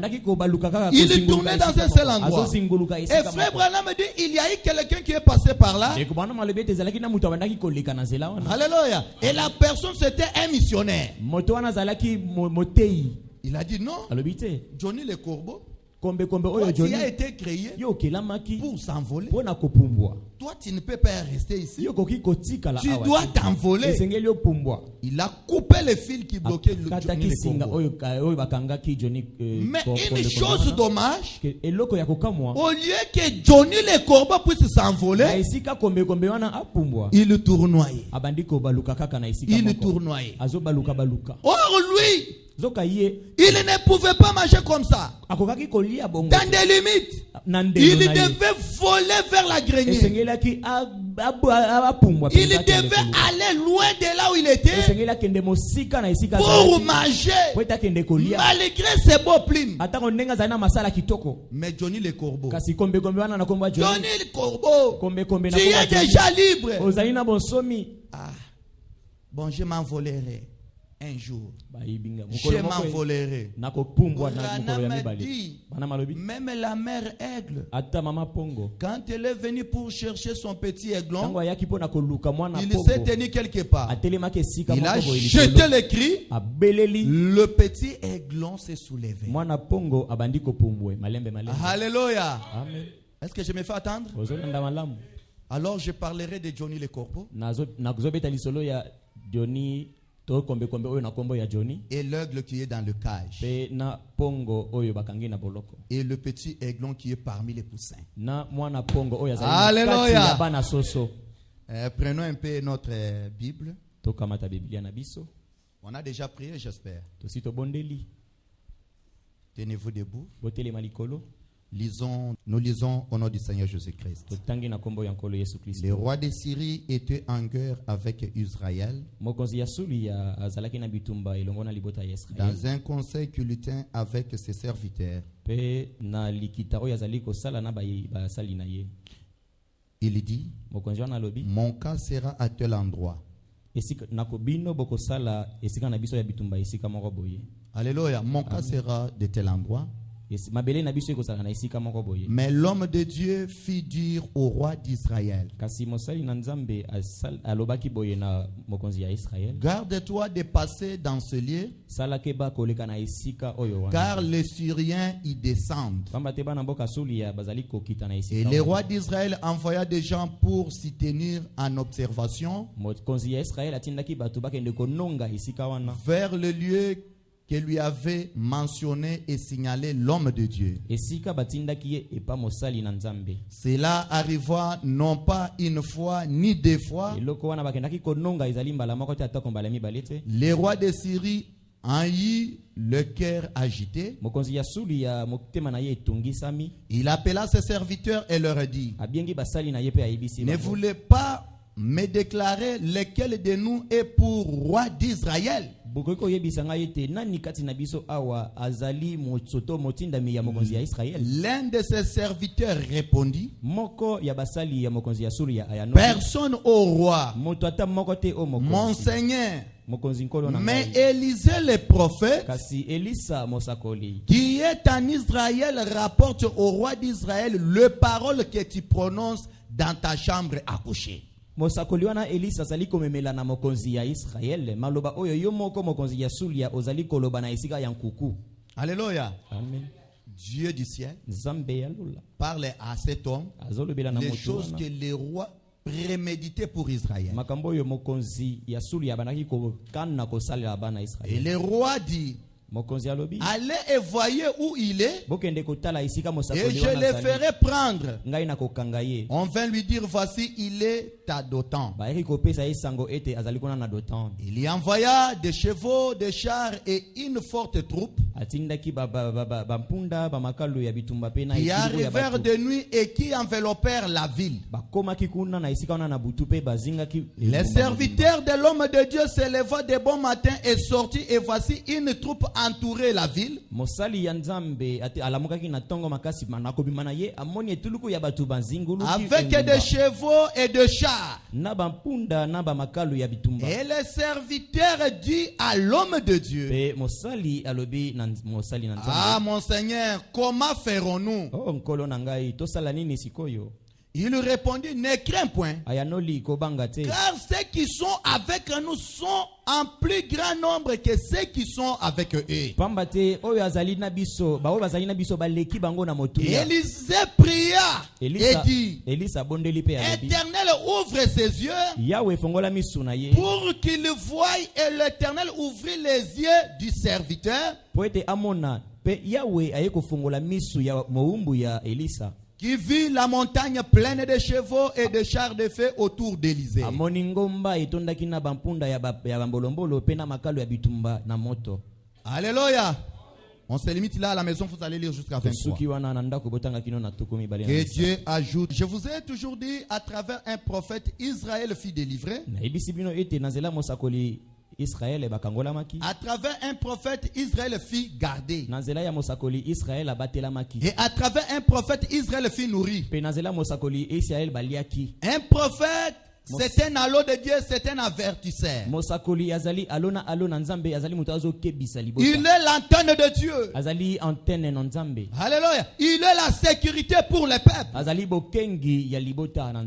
Il tournait dans un seul endroit. Et frère Branham me dit, il y a eu quelqu'un qui est passé par là. Alléluia. Et la personne, c'était un missionnaire. Il a dit non. Johnny le corbeau, il a été créé pour s'envoler. Toi, tu ne peux pas rester ici. Tu dois t'envoler. Il a coupé les fils qui bloquaient Johnny le corbeau. Mais une chose dommage, au lieu que Johnny le corbeau puisse s'envoler, il tournoyait. Il tournoyait. Or lui, il ne pouvait pas marcher comme ça. Dans des limites. Il devait voler vers la grenier. Il devait aller loin de là où il était pour manger malgré ses beaux plumes. Mais Johnny le corbeau, Johnny le corbeau, tu es déjà libre. Ah, bon, je m'envolerai un jour. Je m'envolerai. Même la mère aigle, quand elle est venue pour chercher son petit aiglon, il s'est tenu quelque part. Il a jeté le cri. Le petit aiglon s'est soulevé. Alléluia. Est-ce que je me fais attendre? Alors je parlerai de Johnny le corbeau et l'aigle qui est dans le cage et le petit aiglon qui est parmi les poussins. Alléluia. Prenons un peu notre Bible. On a déjà prié, j'espère. Tenez-vous debout. Nous lisons au nom du Seigneur Jésus-Christ. Les rois de Syrie étaient en guerre avec Israël dans un conseil qu'il tint avec ses serviteurs. Il dit, mon cas sera à tel endroit. Alléluia. Mon cas sera de tel endroit. Mais l'homme de Dieu fit dire au roi d'Israël, garde-toi de passer dans ce lieu, car les Syriens y descendent. Et le roi d'Israël envoya des gens pour s'y tenir en observation vers le lieu que lui avait mentionné et signalé l'homme de Dieu. Cela arriva non pas une fois ni deux fois. Les rois de Syrie en eu le cœur agité. Il appela ses serviteurs et leur dit, ne voulez pas me déclarer lequel de nous est pour roi d'Israël? L'un de ses serviteurs répondit, personne au roi, mon Seigneur, mais Élisée le prophète qui est en Israël rapporte au roi d'Israël le parole que tu prononces dans ta chambre à coucher. Alléluia. Amen. Dieu du ciel parle à cet homme les choses que les rois préméditaient pour Israël. Et le roi dit, allez et voyez où il est, et je le ferai prendre. On vint lui dire, voici il est à Dothan. Il y envoya des chevaux, des chars et une forte troupe. qui arrivèrent de nuit et qui enveloppèrent la ville. Les serviteurs de l'homme de Dieu se leva de bon matin et sortit, et voici une troupe entourait la ville. Avec des chevaux et de chars. Et les serviteurs dit à l'homme de Dieu: ah, mon Seigneur, comment ferons-nous? Il lui répondit: ne crains point, car ceux qui sont avec nous sont en plus grand nombre que ceux qui sont avec eux. Élisée pria et dit: Éternel, ouvre ses yeux pour qu'il voie. Et l'Éternel ouvrit les yeux du serviteur qui vit la montagne pleine de chevaux et de chars de feu autour d'Élisée. Alléluia. On se limite là à la maison, vous allez lire jusqu'à 23. Que Dieu ajoute. Je vous ai toujours dit, à travers un prophète, Israël fut délivré. À travers un prophète, Israël fut gardé. Et à travers un prophète, Israël fut nourri. Un prophète, c'est un halo de Dieu, c'est un avertisseur. Il est l'antenne de Dieu. Alléluia. Il est la sécurité pour les peuples.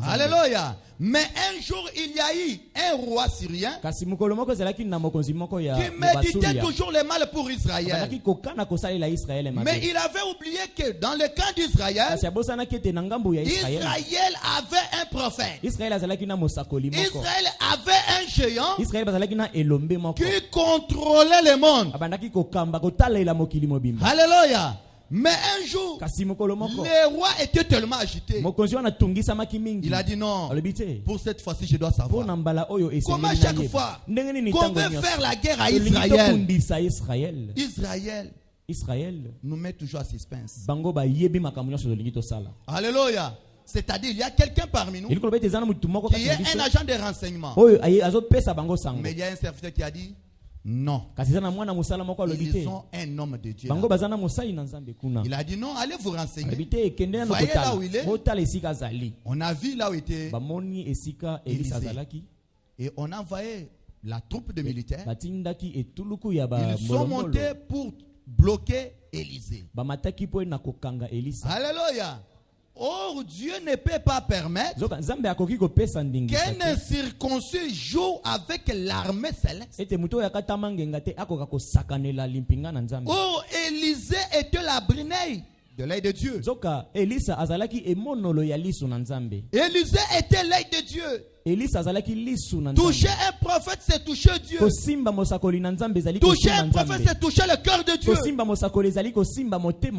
Alléluia. Mais un jour, il y a eu un roi syrien qui méditait toujours le mal pour Israël. Mais il avait oublié que dans le camp d'Israël, Israël avait un prophète. Israël avait un géant qui contrôlait le monde. Alléluia. Mais un jour, le roi était tellement agité. Il a dit non, pour cette fois-ci je dois savoir. Comment chaque fois qu'on veut faire la guerre à Israël nous met toujours à suspense. Alléluia. C'est-à-dire, il y a quelqu'un parmi nous qui est un agent de renseignement. Mais il y a un serviteur qui a dit non. Ils sont un homme de Dieu. Il a dit non, allez vous renseigner. Voyez là où il est. On a vu là où était Élisée. Et on a envoyé la troupe de militaires. Ils sont montés pour bloquer Élisée. Alléluia. Or, Dieu ne peut pas permettre qu'un incirconcis joue avec l'armée céleste. Or, Élisée était la brinaille de l'œil de Dieu. Élisée était l'œil de Dieu. Toucher un prophète, c'est toucher Dieu. Toucher un prophète, c'est toucher le cœur de Dieu.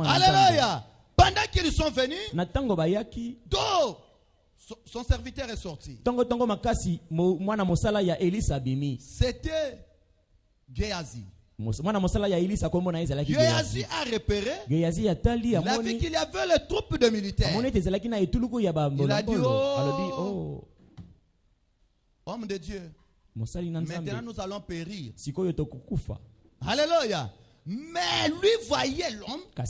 Alléluia. Pendant qu'ils sont venus, son serviteur est sorti. C'était Géasi. Géasi a repéré. Il a vu qu'il y avait les troupes de militaires. Il a dit: oh, homme de Dieu, maintenant nous allons périr. Alléluia. Mais lui voyait l'homme, mais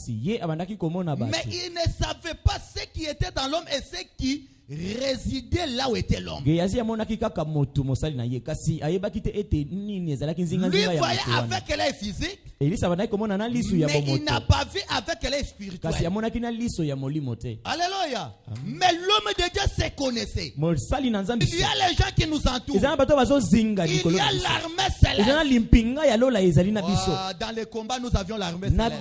il ne savait pas ce qui était dans l'homme et ce qui résidait là où était l'homme. Lui voyait avec l'œil physique, mais il n'a pas vu avec l'œil spirituel. Alléluia. Mais l'homme de Dieu se connaissait. Il y a les gens qui nous entourent. Il y a l'armée céleste. Dans les combats, nous avions l'armée céleste.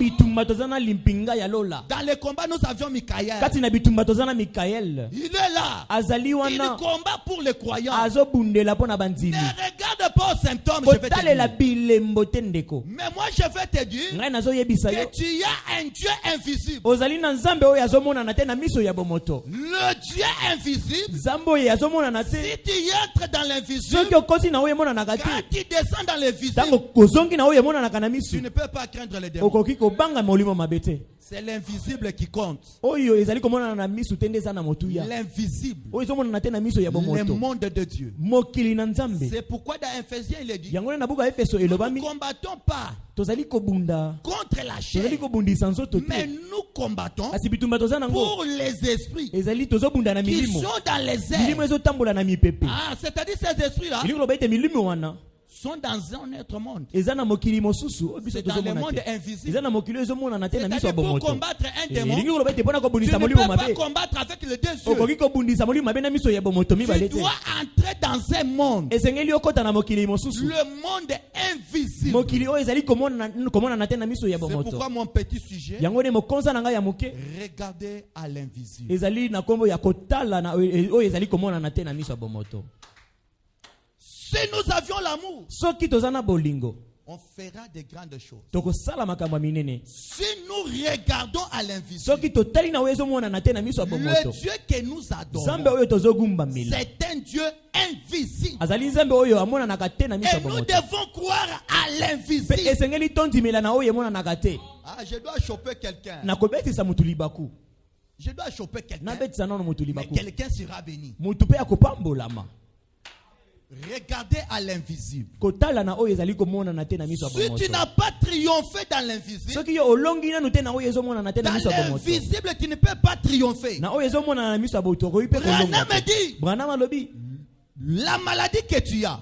Dans les combats, nous avions Michaël. Il est là. Il combat pour les croyants. Ne regarde pas aux symptômes, je vais te dire. Mais moi je vais te dire que tu as un Dieu invisible. Le Dieu invisible. Si tu entres dans l'invisible, quand tu descends dans l'invisible, tu ne peux pas craindre les démons. C'est l'invisible qui compte. L'invisible. Le monde de Dieu. C'est pourquoi dans Ephésiens il est dit, nous ne combattons pas contre la chair, mais nous combattons pour les esprits qui sont dans les airs. Ah, c'est-à-dire ces esprits-là sont dans un autre monde. C'est dans le monde invisible. C'est-à-dire pour combattre un démon, tu ne peux pas combattre avec les deux yeux. Tu dois entrer dans un monde. Le monde invisible. C'est pourquoi mon petit sujet, regardez à l'invisible. Si nous avions l'amour, on fera de grandes choses. Si nous regardons à l'invisible, le Dieu que nous adorons, c'est un Dieu invisible. Et nous devons croire à l'invisible. Ah, je dois choper quelqu'un. Je dois choper quelqu'un. Mais quelqu'un sera béni. Regardez à l'invisible. Si tu n'as pas triomphé dans l'invisible, dans l'invisible tu ne peux pas triompher. Branham dit, la maladie que tu as,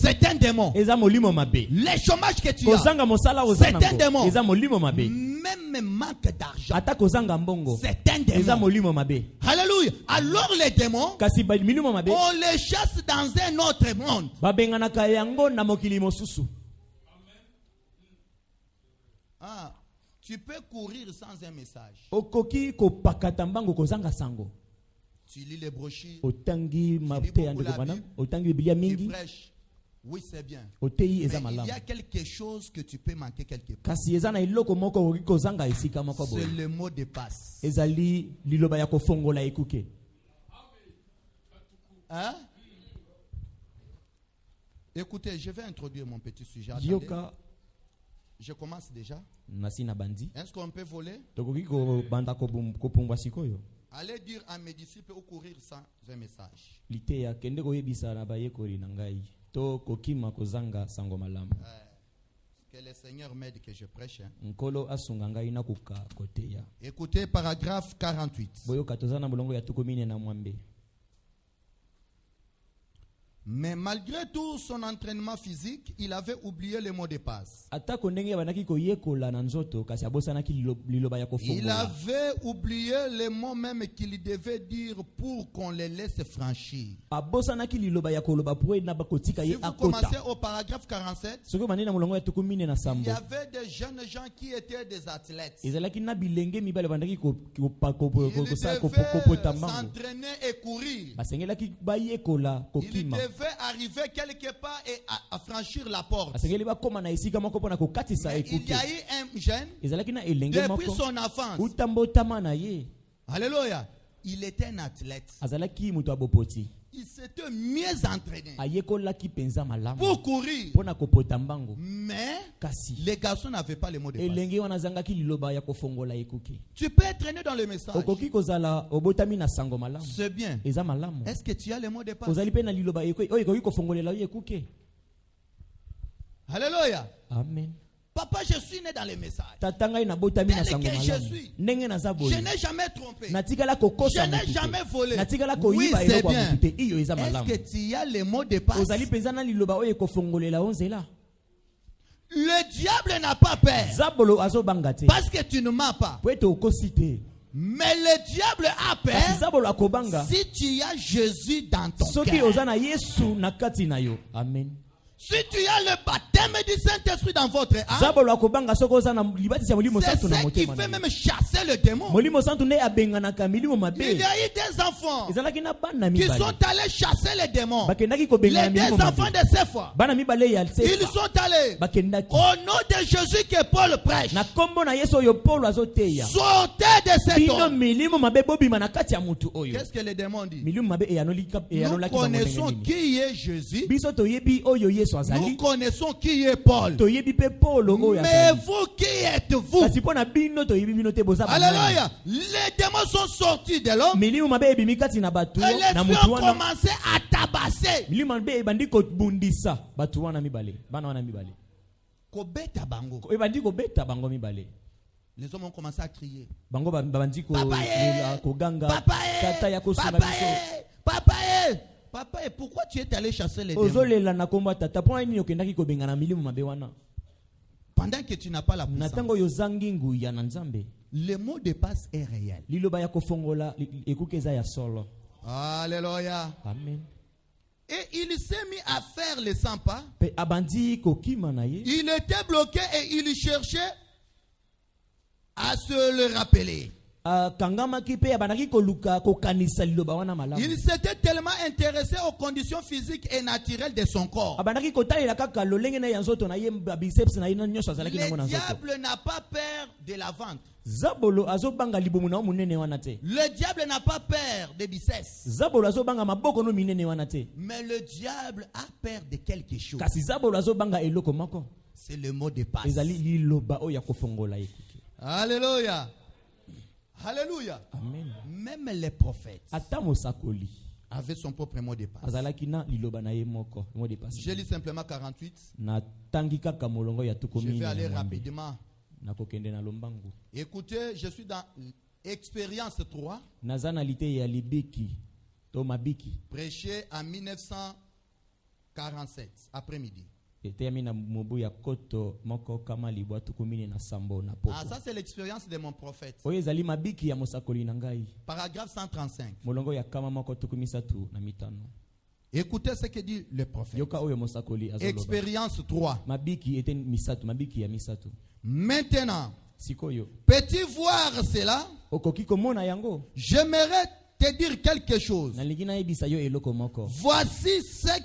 c'est un démon. Le chômage que tu as, c'est un démon. Même manque d'argent, c'est un démon. Alléluia. Alors les démons, on les chasse dans un autre monde. Ah, tu peux courir sans un message. Tu lis les brochures, tu prêches. Oui, c'est bien. Mais il y a quelque chose que tu peux manquer quelque part. C'est le mot de passe. Hein? Écoutez, je vais introduire mon petit sujet. Attendez. Je commence déjà. Est-ce qu'on peut voler? Allez dire à mes disciples ou courir sans un message. Que le Seigneur m'aide que je prêche. Écoutez paragraphe 48. Mais malgré tout son entraînement physique, il avait oublié le mot de passe. Il avait oublié les mots même qu'il devait dire pour qu'on les laisse franchir. Si vous commencez au paragraphe 47, il y avait des jeunes gens qui étaient des athlètes. Ils devaient s'entraîner et courir. Ils devaient arriver quelque part et à franchir la porte. Mais il y a eu un jeune depuis son enfance. Alléluia. Il était un athlète. Il s'était mieux entraîné pour courir. Mais les garçons n'avaient pas les mots de passe. Tu peux traîner dans le message. C'est bien. Est-ce que tu as les mots de passe? Alléluia. Amen. Papa, je suis né dans les messages. Tel que je suis. Je n'ai jamais trompé. Je n'ai jamais volé. Oui, c'est bien. Est-ce que tu as les mots de passe? Le diable n'a pas peur. Parce que tu ne mens pas. Mais le diable a peur si tu as Jésus dans ton cœur. Amen. Si tu as le baptême du Saint-Esprit dans votre âme, c'est ce qui fait même chasser le démon. Il y a eu des enfants qui sont allés chasser les démons. Les enfants de ces fois, ils sont allés au nom de Jésus que Paul prêche. Sortez de cet homme. Qu'est-ce que les démons disent? Nous connaissons qui est Jésus. Nous connaissons qui est Paul. Mais vous, qui êtes-vous? Alléluia. Les démons sont sortis de l'homme. Et l'esprit a commencé à tabasser. Les hommes ont commencé à crier. Papa, papa, pourquoi tu es allé chasser les démons? Pendant que tu n'as pas la puissance, le mot de passe est réel. Alléluia. Amen. Et il s'est mis à faire les 100 pas. Il était bloqué et il cherchait à se le rappeler. Il s'était tellement intéressé aux conditions physiques et naturelles de son corps. Le diable n'a pas peur de la vente. Le diable n'a pas peur des biceps. Mais le diable a peur de quelque chose. C'est le mot de passe. Alléluia. Alléluia. Amen. Même les prophètes avaient son propre mot de passe. Je lis simplement 48. Je vais aller rapidement. Écoutez, je suis dans Expérience 3. Prêché en 1947, après-midi. Ah, ça c'est l'expérience de mon prophète. Paragraphe 135. Écoutez ce que dit le prophète. Expérience 3. Maintenant, peux-tu voir cela? J'aimerais te dire quelque chose. Voici ce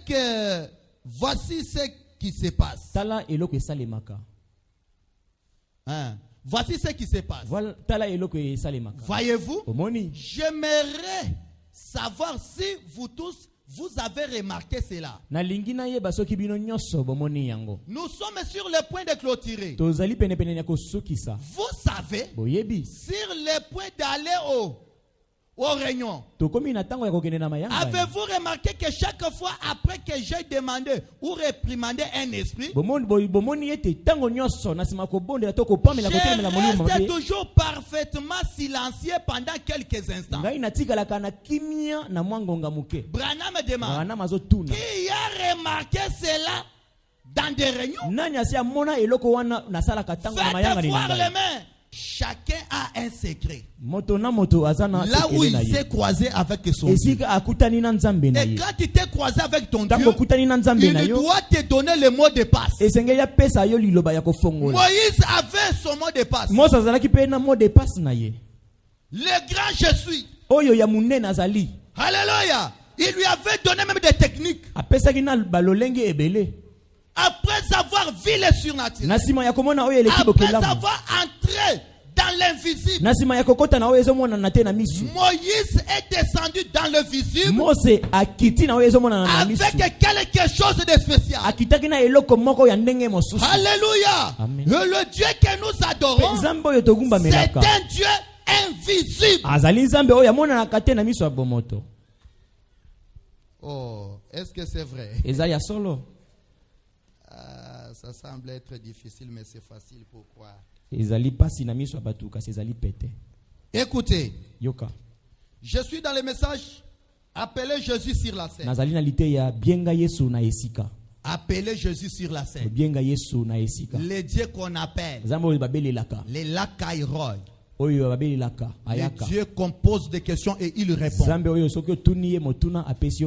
qui se passe. Voici ce qui se passe. Voyez-vous, j'aimerais savoir si vous tous vous avez remarqué cela. Nous sommes sur le point de clôturer. Vous savez, sur le point d'aller au réunion. Avez-vous remarqué que chaque fois après que j'ai demandé ou réprimandé un esprit, je reste toujours parfaitement silencieux pendant quelques instants. Branham me demande, qui a remarqué cela dans des réunions? Faites voir les mains. Chacun a un secret. Là où il s'est croisé avec son Dieu. Et quand il t'est croisé avec ton Dieu, il doit te donner le mot de passe. Moïse avait son mot de passe. Le grand je suis. Alléluia. Il lui avait donné même des techniques. Après avoir vu les surnaturels, après avoir entré dans l'invisible, Moïse est descendu dans le visible avec quelque chose de spécial. Alléluia. Le Dieu que nous adorons, c'est un Dieu invisible. Oh, est-ce que c'est vrai? Ça semble être difficile, mais c'est facile. Pourquoi? Écoutez, je suis dans le message appelez Jésus sur la scène. Appelez Jésus sur la scène. Les dieux qu'on appelle les Lacaï Roy. Dieu compose des questions et il répond.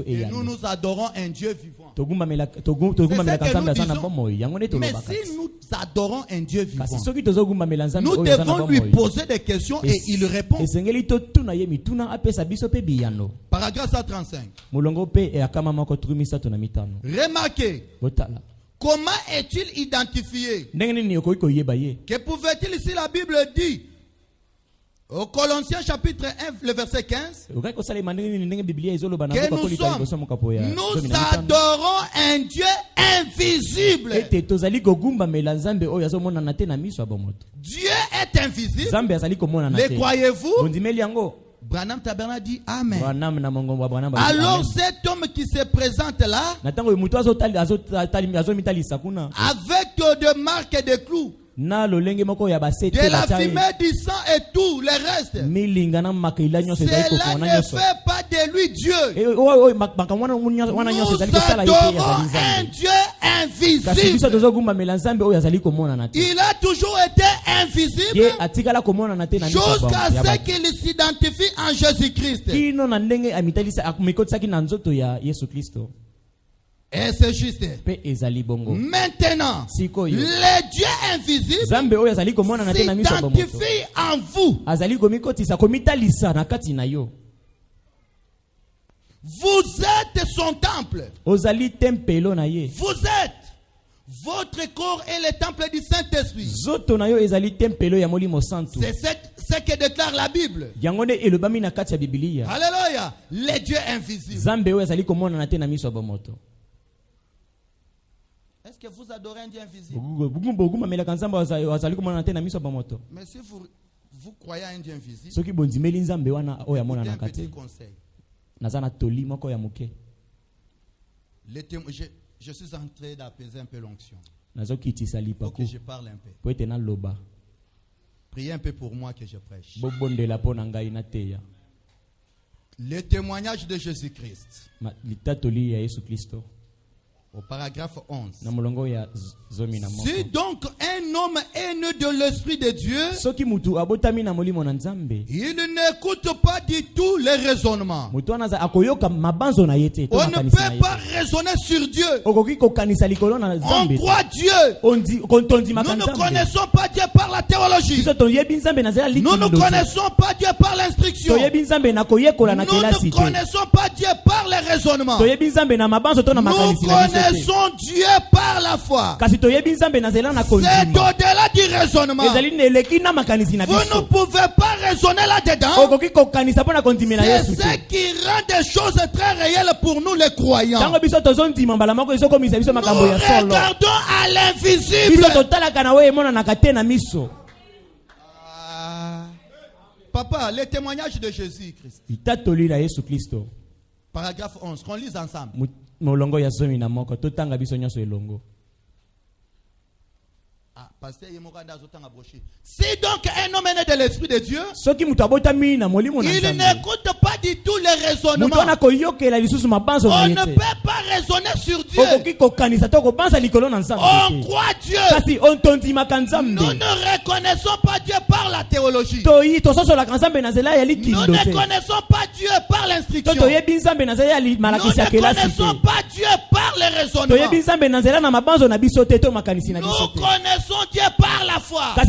Et nous adorons un Dieu vivant. Mais si nous adorons un Dieu vivant, nous devons lui poser des questions et il répond. Paragraphe 135. Remarquez. Comment est-il identifié? Que pouvait-il ici la Bible dit? Au Colossiens chapitre 1, le verset 15, que nous adorons un Dieu invisible. Dieu est invisible. Le croyez-vous? Branham Tabernacle dit Amen. Alors cet homme qui se présente là, avec de marques et de clous, de la fumée du sang et tout le reste, cela ne fait pas de lui Dieu. Nous adorons un Dieu invisible. Il a toujours été invisible jusqu'à ce qu'il s'identifie en Jésus-Christ. Et c'est juste. Maintenant, le Dieu invisible s'identifie en vous. Vous êtes son temple. Vous êtes. Votre corps est le temple du Saint-Esprit. C'est ce que déclare la Bible. Alléluia. Le Dieu invisible. Est-ce que vous adorez un Dieu invisible? Mais si vous croyez à un Dieu invisible, un petit conseil. Je suis en train d'apaiser un peu l'onction. Pour que je parle un peu. Priez un peu pour moi que je prêche. Le témoignage de Jésus-Christ. Au paragraphe 11. Si donc un homme est né de l'Esprit de Dieu, il n'écoute pas du tout les raisonnements. On ne peut pas raisonner sur Dieu. On croit Dieu. Nous ne connaissons pas Dieu par la théologie. Nous ne connaissons pas Dieu par l'instruction. Nous ne connaissons pas Dieu par les raisonnements. Nous connaissons Dieu par la foi. C'est au-delà du raisonnement. Vous ne pouvez pas raisonner là-dedans. C'est ce qui rend des choses très réelles pour nous les croyants. Nous regardons à l'invisible. Papa, le témoignage de Jésus-Christ. Paragraphe 11, qu'on lise ensemble. Si donc un homme est né de l'Esprit de Dieu, il n'écoute pas du tout les raisonnements. On ne peut pas raisonner sur Dieu. On croit Dieu. Nous ne reconnaissons pas Dieu par la théologie. Nous ne connaissons pas Dieu par l'instruction. Nous ne connaissons pas Dieu par les raisonnements. Nous connaissons Dieu par la foi. C'est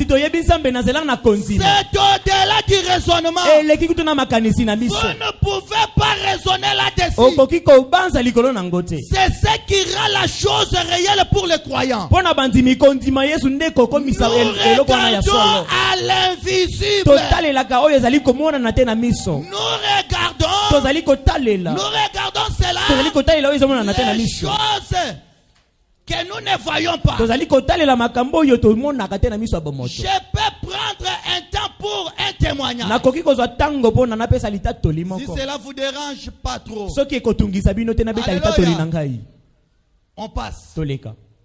au-delà du raisonnement. Vous ne pouvez pas raisonner là-dessus. C'est ce qui rend la chose réelle pour les croyants. Nous regardons à l'invisible. Nous regardons cela. Les choses que nous ne voyons pas. Je peux prendre un temps pour un témoignage. Si cela vous dérange pas trop. Alléluia. On passe.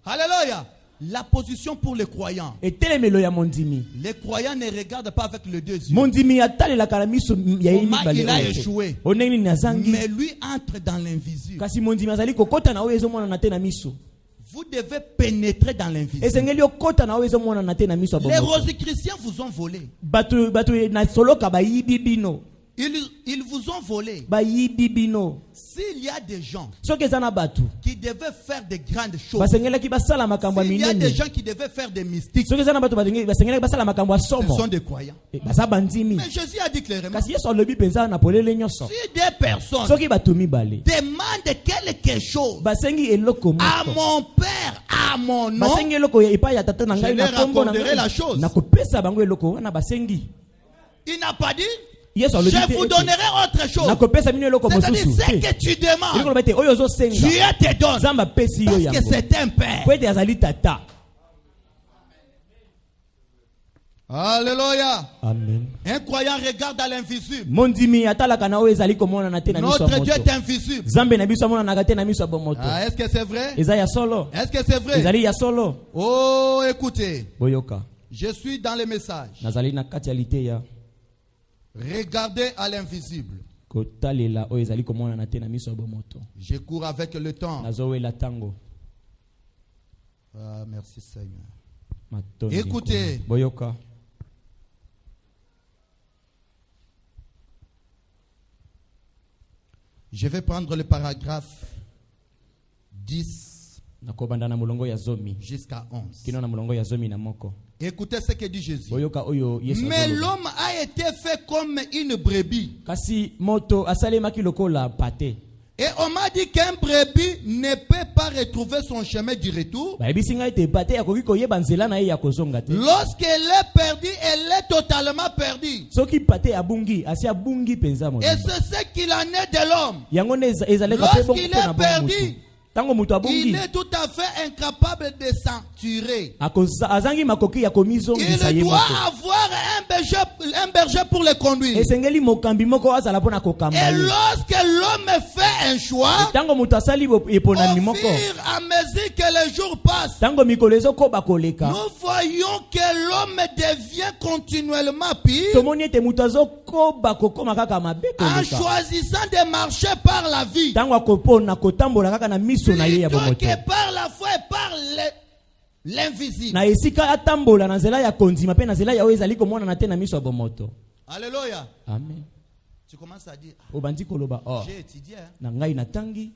Alléluia. La position pour les croyants. Les croyants ne regardent pas avec le deux yeux. Comment il a échoué. Mais lui entre dans l'invisible. Vous devez pénétrer dans l'invisible. Les Rosicruciens vous ont volé. Ils vous ont volé. S'il y a des gens qui devaient faire de grandes choses, s'il y a des gens qui devaient faire des mystiques, ce sont des croyants. Mais Jésus a dit clairement, si des personnes demandent quelque chose à mon Père, à mon nom, je leur accorderai la chose. Il n'a pas dit je vous donnerai autre chose. C'est-à-dire ce que tu demandes, Dieu te donne. Parce que c'est un Père. Alléluia. Amen. Un croyant regarde à l'invisible. Notre Dieu est invisible. Est-ce que c'est vrai? Est-ce que c'est vrai? Oh, écoutez. Je suis dans le message. Regardez à l'invisible. Je cours avec le temps. Ah, merci Seigneur. Écoutez. Je vais prendre le paragraphe 10 jusqu'à 11. Écoutez ce que dit Jésus. Mais l'homme a été fait comme une brebis. Et on m'a dit qu'un brebis ne peut pas retrouver son chemin du retour. Lorsqu'elle est perdue, elle est totalement perdue. Et c'est ce qu'il en est de l'homme. Lorsqu'il est perdu, il est tout à fait incapable de s'en tirer. Il doit avoir un berger pour le conduire. Et lorsque l'homme fait un choix, au fur et à mesure que les jours passent, nous voyons que l'homme devient continuellement pire en choisissant de marcher par la vie plutôt que par la foi et par l'invisible. Alléluia. Amen. Tu commences à dire, j'ai étudié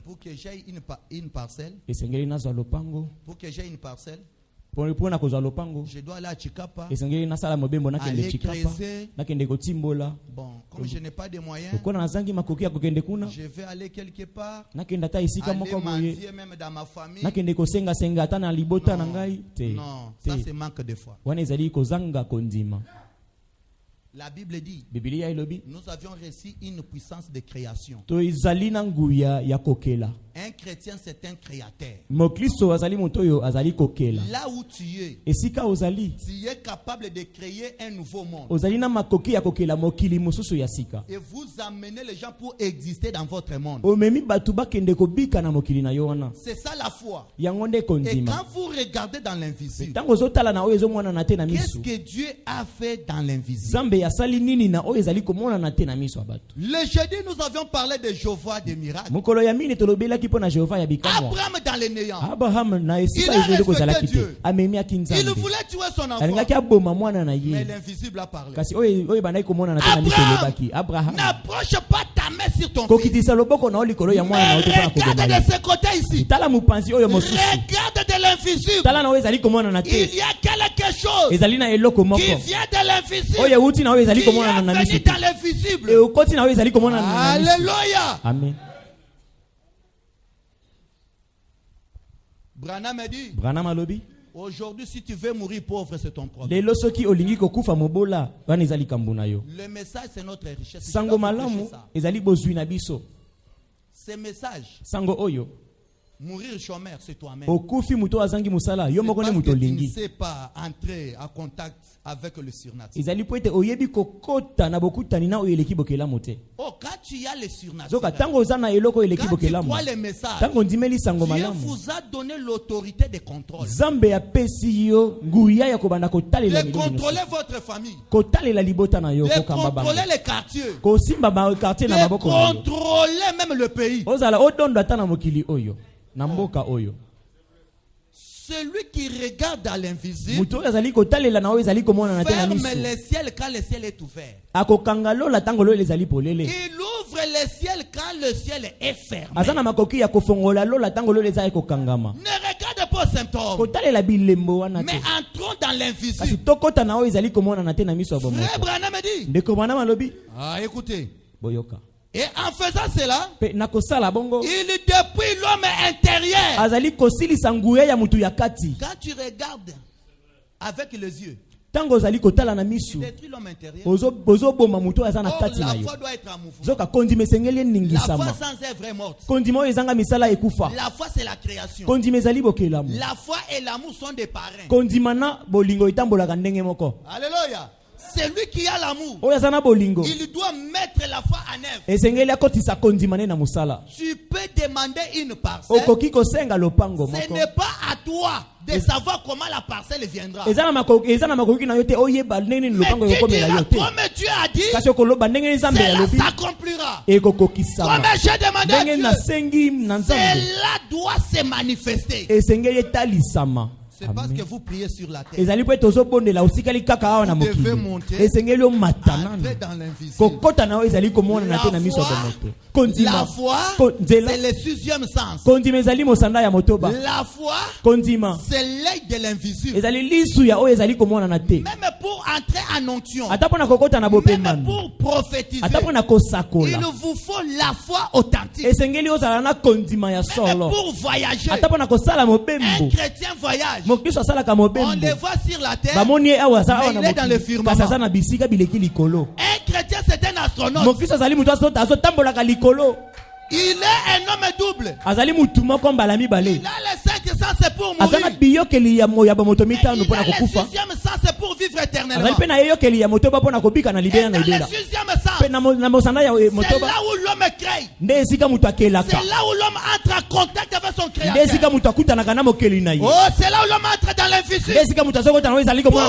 pour que j'aie une parcelle. Pour que j'aie une parcelle, je dois aller à Chikapa, aller creuser. Bon, comme je n'ai pas de moyens, je vais aller quelque part, aller mendier même dans ma famille. Non, ça c'est manque de foi. La Bible dit, nous avions reçu une puissance de création. Un chrétien, c'est un créateur. Là où tu es capable de créer un nouveau monde. Et vous amenez les gens pour exister dans votre monde. C'est ça la foi. Et quand vous regardez dans l'invisible, qu'est-ce que Dieu a fait dans l'invisible? Le jeudi, nous avions parlé de Jéhovah des miracles. Abraham dans le néant. Il a respecté Dieu. Il voulait tuer son enfant. Mais l'invisible a parlé. Abraham, n'approche pas ta main sur ton fils. Mais regarde de ce côté ici. Regarde de l'invisible. Il y a quelque chose qui vient de l'invisible. Qui est venu dans l'invisible. Alléluia. Amen. Branham dit, aujourd'hui, si tu veux mourir pauvre, c'est ton problème. Le message, c'est notre richesse. Ce message, mourir chômeur, c'est toi-même. Parce que tu ne sais pas entrer en contact avec le surnaturel. Oh, quand tu as le surnaturel, quand tu crois le message, Dieu vous a donné l'autorité de contrôle. De contrôler votre famille. De contrôler les quartiers. De contrôler même le pays. Celui qui regarde à l'invisible ferme les ciels quand le ciel est ouvert. Il ouvre les ciels quand le ciel est fermé. ne regarde pas aux symptômes, mais entrons dans l'invisible. Frère Branham dit, écoutez, et en faisant cela, il depuis l'homme intérieur. Quand tu regardes avec les yeux, tu détruis l'homme intérieur. Or, la foi doit être en mouvement. La foi sans œuvre est morte. La foi, c'est la création. La foi et l'amour sont des parrains. Alléluia. C'est lui qui a l'amour. Il doit mettre la foi en œuvre. Tu peux demander une parcelle. Ce n'est pas à toi de savoir comment la parcelle viendra. Mais comme Dieu a dit, cela s'accomplira. Comme j'ai demandé à Dieu, cela doit se manifester. C'est parce que vous priez sur la terre. Vous devez monter, entrer dans l'invisible. La foi, c'est le sixième sens. La foi, c'est l'œil de l'invisible. Même pour entrer en onction, même pour prophétiser, il vous faut la foi authentique. Même pour voyager, un chrétien voyage. On le voit sur la terre, mais il est dans le firmament. Un chrétien, c'est un astronaute. Il est un homme double. Il a les 5 sens, c'est pour mourir. Mais il a le 6e sens, c'est pour vivre éternellement. Et dans le 6e sens, c'est là où l'homme crée. C'est là où l'homme entre en contact avec son créateur. Oh, c'est là où l'homme entre dans l'invisible. Pour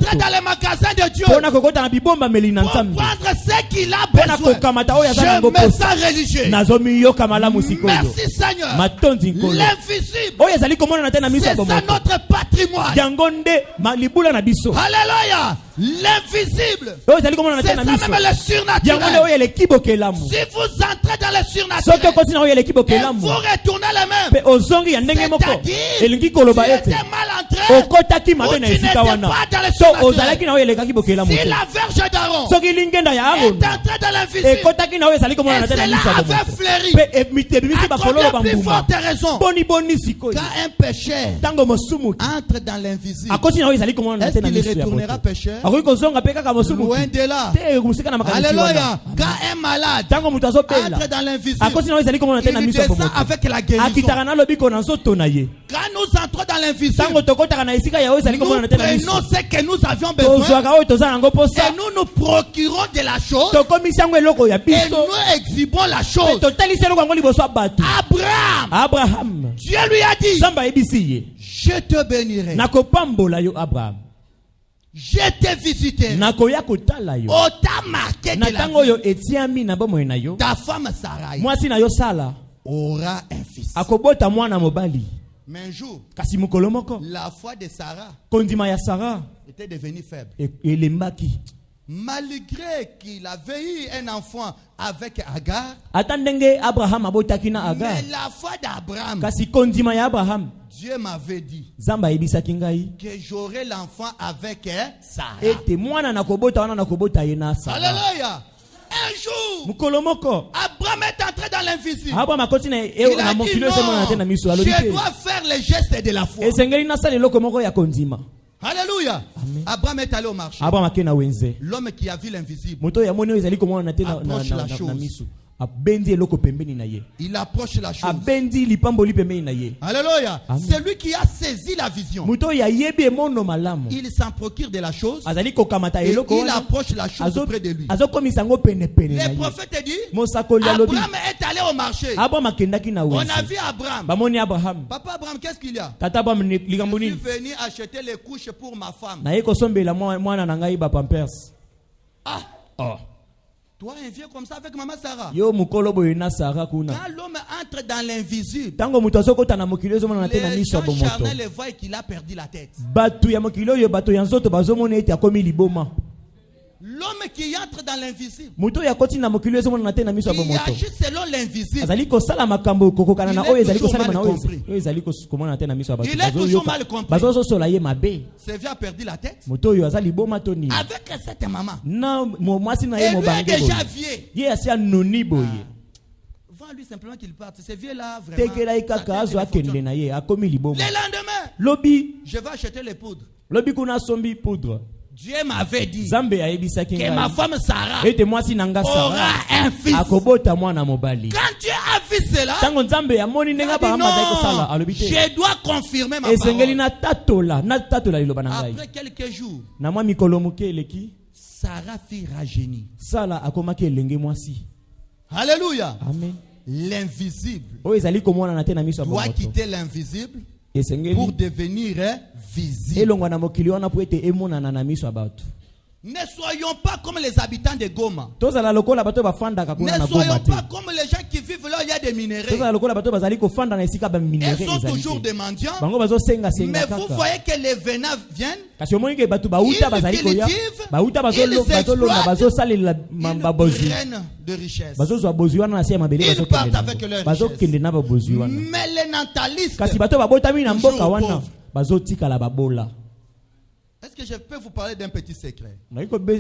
entrer dans les magasins de Dieu, pour prendre ce qu'il a besoin. Je me sens religieux. Merci Seigneur. L'invisible, c'est ça notre patrimoine. Alléluia. L'invisible, c'est ça même le surnaturel. Si vous entrez dans le surnaturel et vous retournez le même, c'est-à-dire tu étais mal entré ou tu n'étais pas dans le surnaturel. Si la verge d'Aaron est entrée dans l'invisible et cela avait fleuri, à combien plus forte raison quand un pécheur entre dans l'invisible, est-ce qu'il retournera pécheur? Loin de là. Alléluia. Quand un malade entre dans l'invisible, il descend avec la guérison. Quand nous entrons dans l'invisible, nous prenons ce que nous avions besoin et nous procurons de la chose et nous exhibons la chose. Abraham, Dieu lui a dit, je te bénirai, je te visiterai, on t'a marqué de la vie. Ta femme Sarai aura un fils. Mais un jour, la foi de Sarah était devenue faible. Malgré qu'il avait eu un enfant avec Agar, mais la foi d'Abraham, Dieu m'avait dit que j'aurai l'enfant avec Sarah. Alléluia. Un jour, Abraham est entré dans l'invisible. Il a dit non, je dois faire les gestes de la foi. Alléluia. Abraham est allé au marché. L'homme qui a vu l'invisible approche la chose. Il approche la chose. Alléluia. C'est lui qui a saisi la vision. Il s'en procure de la chose et il approche la chose auprès de lui. Le prophète dit, Abraham est allé au marché. On a vu Abraham. Papa Abraham, qu'est-ce qu'il y a? Je suis venu acheter les couches pour ma femme. Toi, un vieux comme ça avec maman Sarah. Yo mukolo boye na Sarah kuna. Quand l'homme entre dans l'invisible, Tango muto azokota na mokili ozo mona na te na les miso gens abomoto. charnels voient qu'il a perdu la tête. Batu ya mokili yo bato ya nzoto bazomona ete akomi liboma. L'homme qui entre dans l'invisible, Muto ya koti na mokili ozo mona na te na miso il abomoto. agit selon l'invisible. Azali ko sala makambo kokokana na Il est oyo ezali ko toujours sala na mal oyo. compris. Oyo ezali ko komona na te na miso abatu. Il est toujours mal compris. Bazo sola ye mabe. Ce vieux a perdu la tête. Muto yo azali liboma toni. Avec cette maman. Na mwasi na Et ye lui est mobange. déjà vieux. Ye asia noni boye. Vends-lui simplement qu'il parte. Ce vieux-là, vraiment. Tekela ikaka azo akende na ye akomi liboma. Le lendemain, Lobi, je vais acheter les poudres. lobi kuna sombi poudre. Dieu m'avait dit Zambe ya ebisaki que ma ngai. femme Sarah Ete mwasi nanga aura Sarah un fils. akobota mwana mobali. Quand Dieu a vu cela, Tango Nzambe ya moni il nenga a dit ba mama ko sala non, alobi te. je dois confirmer ma Esengeli parole. na tatola liloba na ngai. Après quelques jours, Na mwa mikolo moke eleki Sarah fit rajeunir. sala akomaki elenge mwasi. Alléluia. Amen. L'invisible Oyo ezali komona na te na miso ya doit bomoto. quitter l'invisible pour Esengeli devenir visible. elongwa na mokili wana po ete emonana na miso ya bato. Ne soyons pas comme les habitants de Goma. Tozala lokola bato bafandaka kuna Ne na Goma soyons te. pas comme les gens qui vivent là où il y a des minéraux. Tozala lokola bato bazali kofanda na esika ba minere Ils sont ezali toujours te. des mendiants. Bango bazosenga senga Mais vous kaka. voyez que les venants viennent. Kasi omoni ke bato bauta Ils bazali koya. cultivent, Bauta ils bazolonga exploitent, bazosalela Ils babozu. prennent de richesse. Bazozwa bozu wana na se ya mabele Ils partent bazokende. avec leur Bazokende na babozu wana. Mais les natalistes, Kasi bato babotami na mboka toujours wana pauvres. bazotikala babola. Est-ce que je peux vous parler d'un petit secret?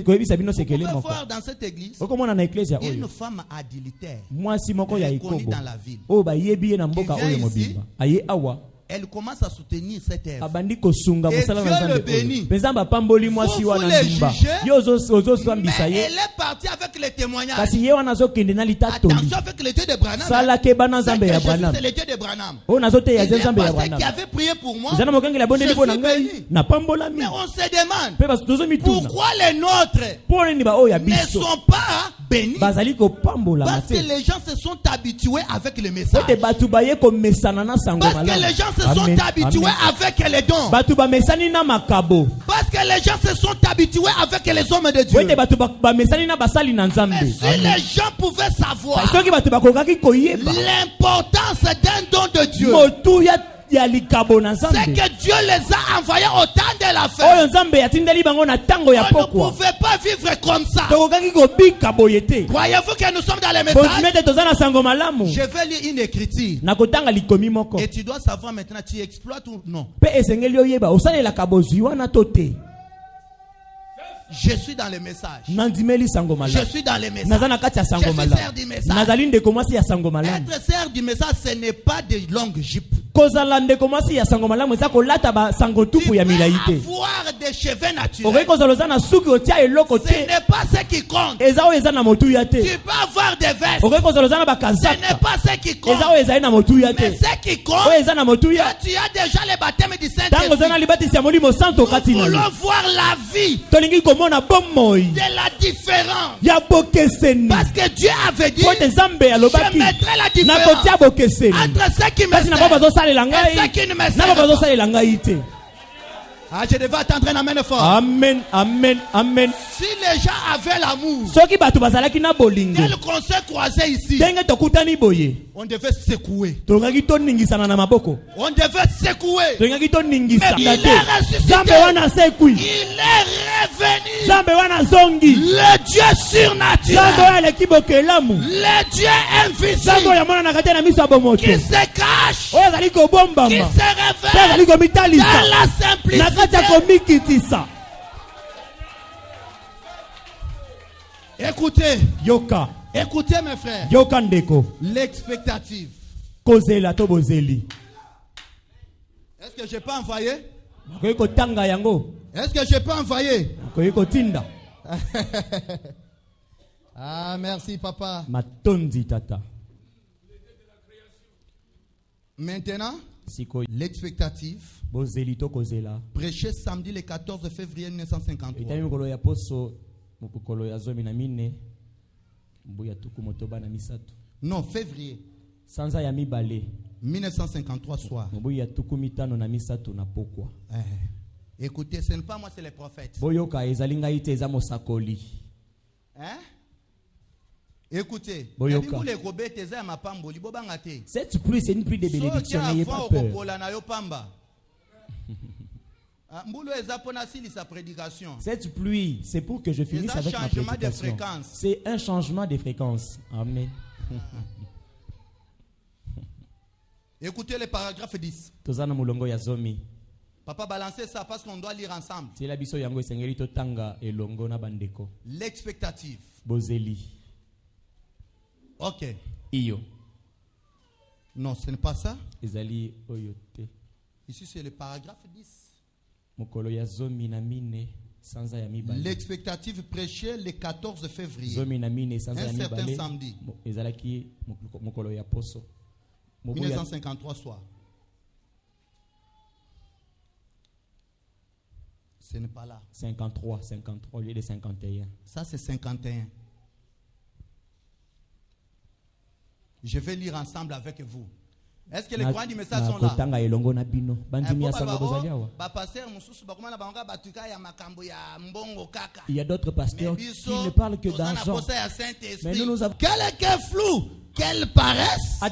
Koyebisa bino Vous sekele pouvez moko. voir dans cette église Okomona na eklezia une oyo. femme adultère Mwasi moko ya reconnue ikobo. dans la ville. Oyo bayebi ye na mboka Qui vient oyo ici, mobimba. Aye awa. Elle commence à soutenir cette œuvre. Abandi kosunga Et mosala Dieu na le Nzambe bénit. oyo. Penza bapamboli mwasi Vous wana les ndumba. jugez, Yo ozosambisa Mais ye. elle est partie avec les témoignages. Kasi ye wana azokende na litatoli. Attention avec le Dieu de Branham. Sala keba na C'est Nzambe que ya Jésus, Branham. c'est le Dieu de Branham. Oyo nazoteya Il y a Nzambe un ya pasteur Branham. qui avait prié pour moi. Zana mokangela bondeli Je bona suis ngai béni. na pambolami. Mais on se demande Pe baso tozomituna. pourquoi les nôtres Pona nini ba oyo ya ne biso. sont pas bénis. Bazali kopambola Parce que mate. les gens se sont habitués avec le message. Ete batu baye komesana na sango Parce malamu. que les gens se sont Amen, habitués amen. avec les dons. Batu bamesani na makabo. Parce que les gens se sont habitués avec les hommes de Dieu. Ete batu bamesani na basali na Nzambe. Mais si les gens pouvaient savoir Soki batu bakokaki koyeba l'importance d'un don de Dieu, motu ya likabo na c'est Nzambe. que Dieu les a envoyés au temps de la fin. Oyo Nzambe atindeli bango na tango ya On ne pokwa. pouvait pas vivre comme ça. Tokokaki kobika boye te. Croyez-vous que nous sommes dans les messages? Continuez te toza na sango malamu. Je vais lire une écriture. Na kotanga likomi moko. Et tu dois savoir maintenant, tu exploites ou non. Pe esengeli oyeba osalelaka bozwi wana to te. Je suis dans les messages. Nandimeli sango Je malamu. suis dans les messages. Naza na kati ya Je sango suis malamu. serre du message. Nazali ndeko mwasi ya sango malamu. Être serre du message, ce n'est pas de longues jupes. Kozala ndeko mwasi ya sango malamu eza kolata ba sango Tu tupu ya peux milai te. avoir des cheveux naturels. Okoki kozala oza na suki otia eloko Ce te. n'est pas ce qui compte. Eza oyo eza na motuya te. Tu peux avoir des vestes. Okoki kozala oza na Ce n'est bakazaka. pas ce qui compte. Eza oyo ezali na motuya te. Mais ce qui compte, Oyo eza na motuya. quand tu as déjà le baptême du Tango oza na Saint-Esprit, libatisi ya molimo santo kati nous na yo. voulons voir la vie Tolingi komona bomoi de la différence. ya bokeseni. Parce que Dieu avait dit, Po te Nzambe je alobaki mettrai la na différence kotia bokeseni. entre ceux qui me Kasi na ba servent bazosalela et ngai ceux qui ne me na ba servent pas. bazosalela ngai te. Ah, je devais attendre un amen fort. Amen, amen, amen. Si les gens avaient l'amour, Soki bato bazalaki na bolingo tel qu'on s'est croisé ici, ndenge tokutani boye on devait secouer. tolingaki toningisana na maboko On devait secouer. tolingaki Mais toningisana il est te. ressuscité. Nzambe wana sekwi, Il est revenu. Nzambe wana zongi, Le Dieu Nzambe surnaturel. oyo aleki bokelamu, Le Dieu Nzambe invisible oyo amonanaka te na miso ya bomoto, qui se cache, oyo azali qui kobombama se mpe révèle azali komitalisa dans la na kati ya simplicité. komikitisa. Écoutez, Yoka, écoutez mes frères. yoka ndeko, L'expectative. kozela to bozeli. Est-ce que je peux envoyer? Nakoki kotanga yango, Est-ce que je peux envoyer? nakoki kotinda. Ah, merci papa. Matondi tata. Maintenant, Sikoyi, l'expectative. bozeli to kozela. Prêché samedi le 14 février 1953. Itami mokolo ya poso mokolo ya zomi na mine mbuya tuku motoba na misato Non, février sanza ya mibale 1953 soir. mbuya tuku mitano na misato na pokwa. Écoutez, ce n'est pas moi, c'est les prophètes. Boyoka ezali ngai te eza mosakoli. Hein? Écoutez, cette pluie, c'est une pluie de bénédiction. N'ayez pas peur. Cette pluie, c'est pour que je finisse avec ma prédication. C'est un changement de fréquence. Amen. Écoutez le paragraphe 10. Papa, balancez ça parce qu'on doit lire ensemble. L'expectative. Ok. Non, ce n'est pas ça. Ici, c'est le paragraphe 10. L'expectative prêchée le 14 février. Un certain samedi. 1953 soir. Ce n'est pas là. 53 au lieu de 51. Ça, c'est 51. Je vais lire ensemble avec vous. Est-ce que les croyants du message sont là? Il y a d'autres pasteurs qui ne parlent que d'argent. Mais nous avons... Quel est que flou? Quelle paresse? Ça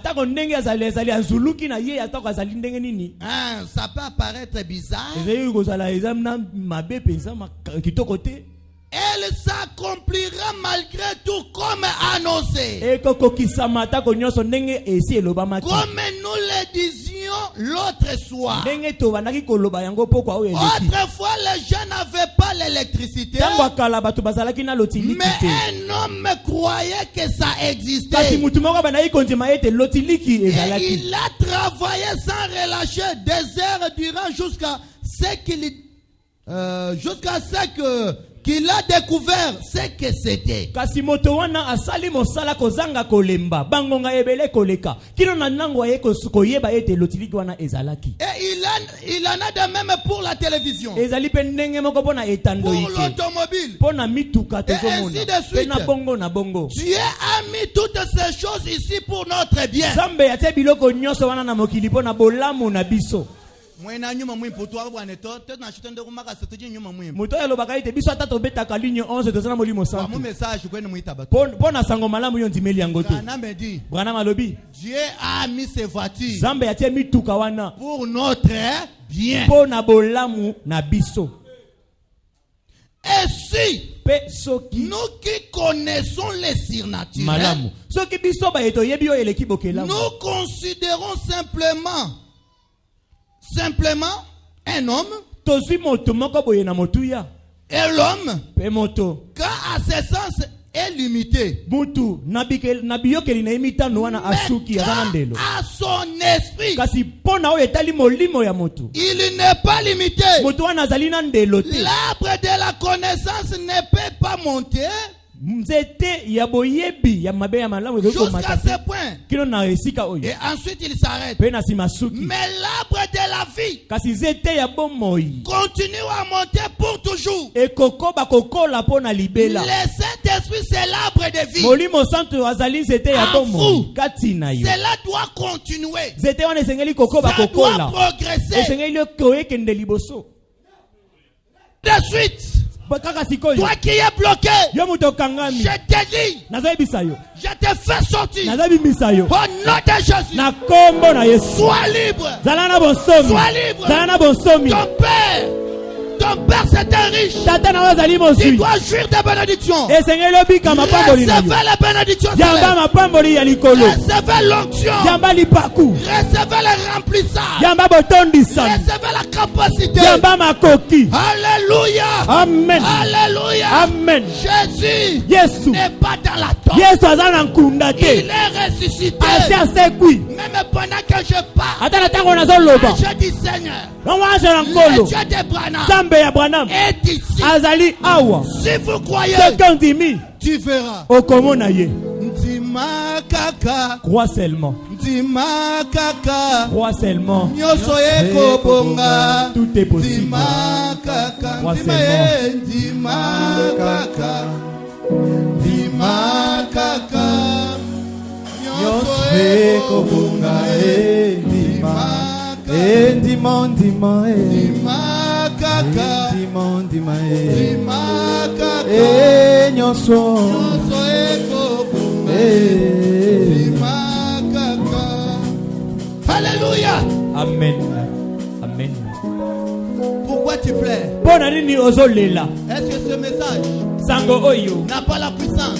peut apparaître bizarre. Elle s'accomplira malgré tout comme annoncé. Comme nous le disions l'autre soir. Autrefois, les gens n'avaient pas l'électricité. Mais un homme croyait que ça existait. Et il a travaillé sans relâcher des heures durant jusqu'à ce qu'il a découvert ce que c'était. Et il en a de même pour la télévision, pour l'automobile, et ainsi de suite. Dieu a mis toutes ces choses ici pour notre bien. Pona sango malamu yo ndimeli yango te. Branham alobi Dieu a mis ses voitures pour notre bien. Pona bolamu na biso. Et si nous qui connaissons les surnaturels, nous considérons simplement un homme, et l'homme, car à ses sens est limité, mais à son esprit, il n'est pas limité. L'arbre de la connaissance ne peut pas monter jusqu'à ce point. Et ensuite il s'arrête. Mais l'arbre de la vie continue à monter pour toujours. Le Saint-Esprit, c'est l'arbre de vie. En vous, cela doit continuer. Ça doit progresser. De suite, toi qui es bloqué, je te dis, je te fais sortir. Au nom de Jésus, sois libre. Sois libre. Ton père c'est un riche. Il doit jouir des bénédictions. Recevez la bénédiction. Recevez l'onction. Recevez le remplissage. Recevez la capacité. Alléluia. Amen. Alléluia. Amen. Jésus n'est pas dans la tombe. Il est ressuscité. Même pendant que je parle, je dis Seigneur, le Dieu d'Abraham est ici. Si vous croyez, tu verras. Crois seulement. Crois seulement. Tout est possible. Crois seulement. Alléluia. Amen. Amen. Pourquoi tu plais? Est-ce que ce message n'a pas la puissance?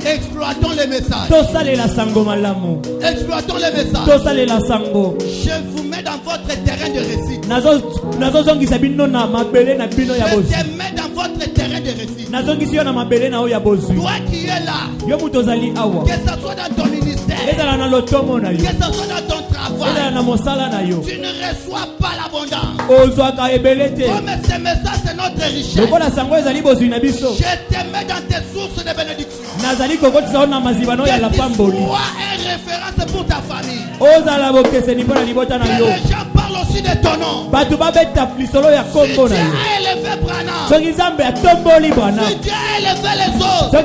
Exploitons les messages. Exploitons les messages. Je vous mets dans votre terrain de récit. Je te mets dans votre terrain de récit. Toi qui es là, que ce soit dans ton ministère, que ce soit dans ton travail, tu ne reçois pas l'abondance. Comme ce message c'est notre richesse, je te mets dans tes sources de bénédiction. Sois une référence pour ta famille. Que les gens parlent aussi de ton nom. Si Dieu a élevé Branham, si Dieu a élevé les autres, que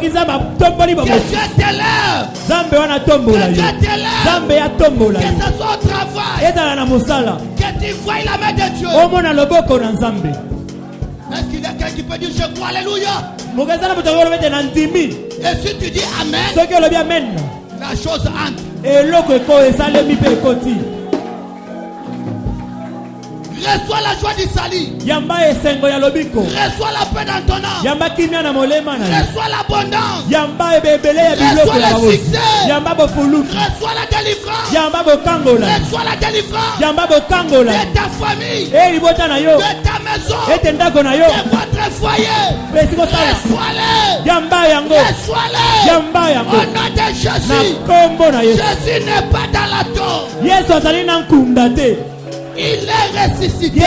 Dieu t'élève, que ce soit au travail, que tu vois la main de Dieu. Est-ce qu'il y a quelqu'un qui peut dire je crois? Alléluia. Et si tu dis Amen, la chose entre. Reçois la joie du salut. Reçois la paix dans ton âme. Reçois l'abondance. Reçois le succès. Reçois la délivrance. Reçois la délivrance de ta famille, de ta maison, de votre foyer. Reçois-les. Reçois-les. Au nom de Jésus. Jésus n'est pas dans la tombe. Il est ressuscité.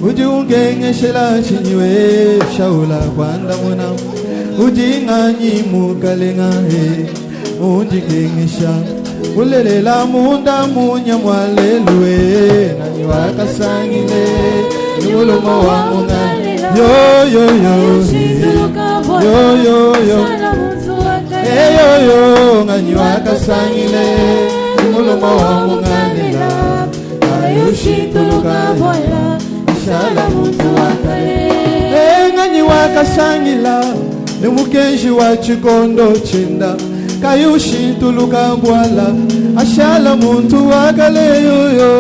Ujiungengeshela chinyiwe shaula kwanda mwana ujinganyi mukalenga he ujigengesha ulelela munda munya mwalelwe nani wakasangile nimulumo wa munga yo yo yo yo yo yo yo yo ngani wakasangile nimulumo wa munga lela ayushituluka bola shala muntu wakale ngani wakasangila nimukenji wa chikondo chinda kayushi tuluka bwala ashala muntu wakale yoyo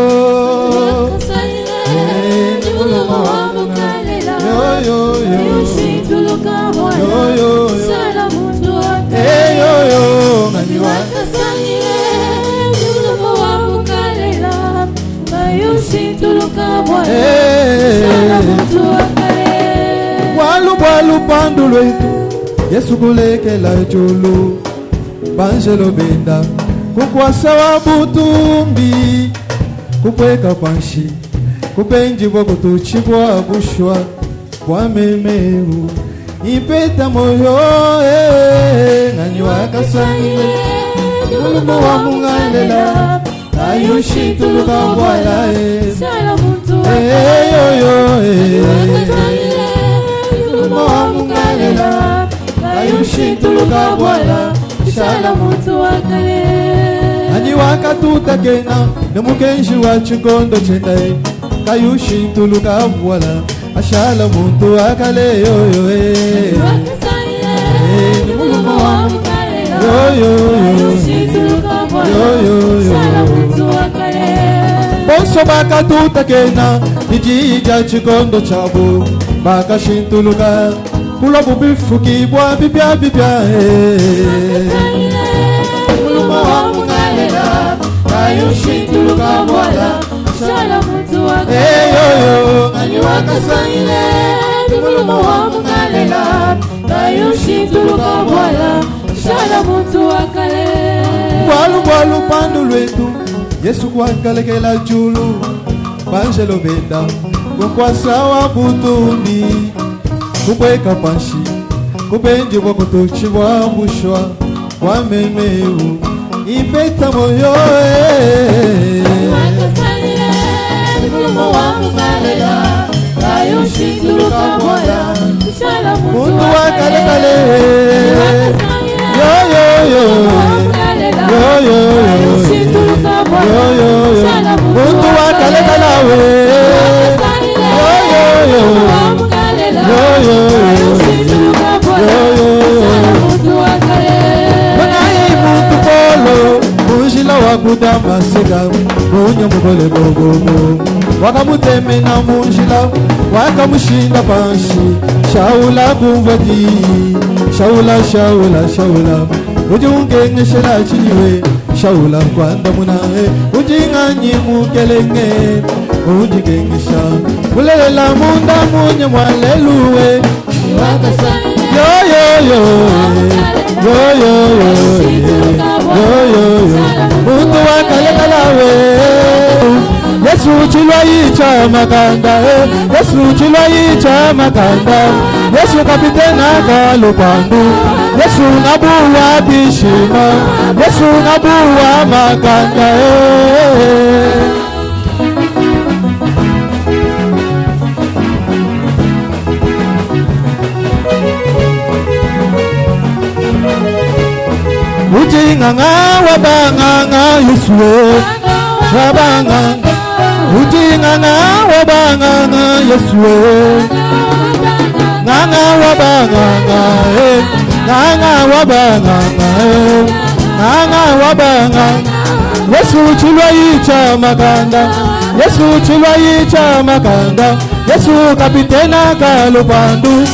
walu pandu lwetu Yesu kulekela julu banjelo benda kukwasa wa butumbi kupweka panshi kupenji bwa kutuchibwa bushwa kwa memeru ipeta moyo nani wakasangile ulumo wa mungalela ayushi tuluka bwala yo yo ulumo wa mungalela ayushi tuluka bwala shala muntu wakale ani wakatuta kena nemukenji wa chikondo chendae kayushi tuluka bwala ashala muntu wakale yo yo nemulumo wa mukale yo yo ayushi tuluka bwala shala muntu wakale bonso bakatuta kena ijija chikondo chabo bakashintuluka Pula bubifu kibwa bibya bibya Muluma wa mungalela Kayushi tuluka bwala Shala muntu wakale yo Ngani wakasangile Muluma wa mungalela Kayushi tuluka bwala Shala muntu wakale Walu pandu lwetu Yesu kwakalekela julu Banjelo benda Kukwasa wa butumbi kupweka panshi kupenji bwa kutuchibwa bushwa kwa memeu ipeta moyo wakasangile mulimo wa mukalela kayushi tuluka bwala shala muntu wakale masika munyo mugole bobo wakamuteme na munjila wakamushinda panshi shaula kumvati shaula ujungengeshela chiniwe shaula kwanda munae ujinganyi mukelenge ujigengesha ulelela munda munye mwaleluwe yo mundu wakalekalawe Yesu chilwayicha makanda Yesu chilwayicha makanda Yesu kapitena kalupandu Yesu nabuwa bishima Yesu nabuwa makanda Ujinganga wabanganga Yesu wabanganga Ujinganga wabanganga Yesu Nganga wabanganga Nganga wabanganga Nganga wabanganga Yesu chilwayicha makanda Yesu chilwayicha makanda Yesu kapitena kalupandu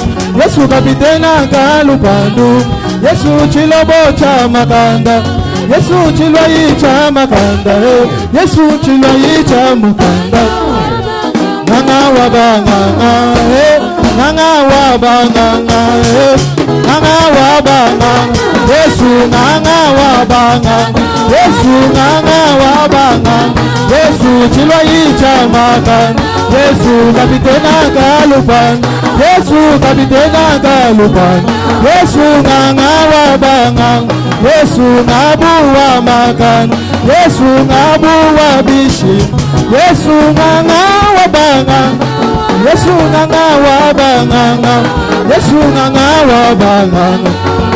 Yesu kapitena kalupandu Yesu chilobocha makanda Yesu chilwayicha makanda Yesu chilwayicha makanda Nganga wabanganga Nganga wabanganga Nganga wabanganga Yesu nganga wabanganga Yesu nganga wabanganga Yesu chilwayicha makanda Yesu kapitena kalupan Yesu kapitena kalupan Yesu nganga wabanganga Yesu ngabuwa makanda Yesu ngabuwa bishi Yesu nganga wabanganga Yesu nganga wabanganga Yesu nganga wabanganga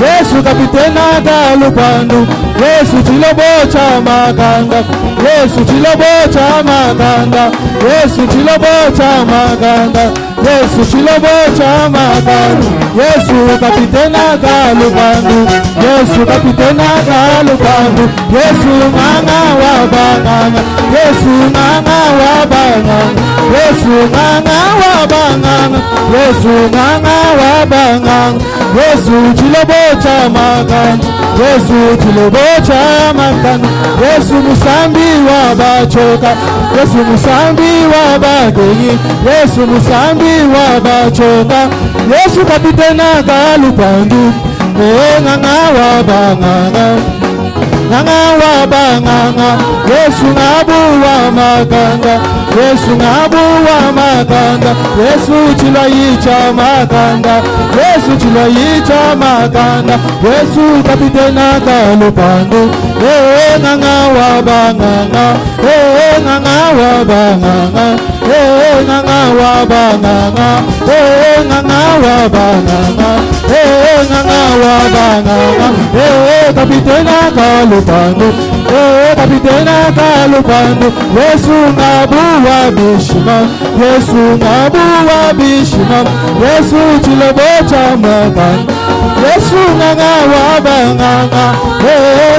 Yesu kapitena kalupandu Yesu chilobocha makanda Yesu chilobocha makanda Yesu chilobocha makanda Yesu chilobocha makanda Yesu kapitena kalupandu Yesu kapitena kalupandu Yesu nganga wabanganga Yesu nganga wabanganga Yesu nganga wabanganga Yesu nganga wabanganga Yesu chilobocha makanda Yesu chilobocha makanda Yesu musambi wabachoka Yesu musambi wabagenyi Yesu musambi wabachoka Yesu kapitena kalupandu nganga wabanganga Nganga wabanganga Yesu ngabuwa makanda Yesu ngabuwa makanda Yesu chilwayicha makanda Yesu chilwayicha makanda Yesu kapitena kalupandu nganga wabanganga nganga wabanganga nganga wabanganga nganga wabanganga nganga wabanganga kapitena kalupandu kapitena kalupandu Yesu ngabuwa bishima Yesu ngabuwa bishima Yesu chilobocha makanda Yesu nganga wabanganga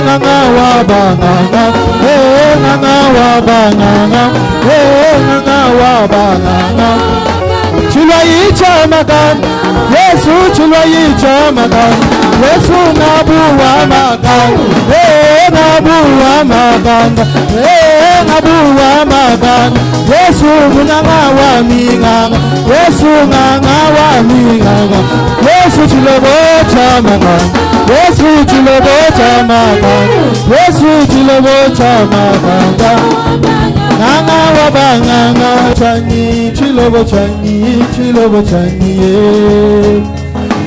nganga wabanganga nganga wabanganga nganga wabanganga chilwayicha makanda Yesu chilwayicha makanda Yesu ngabuwa makanda ngabuwa makanda ngabuwa makanda Yesu nganga waminganga Yesu nganga waminganga Yesu chilobocha makanda Yesu chilobocha makanda Yesu chilobocha makanda Nganga wabanganga chanyi chilobo chanyi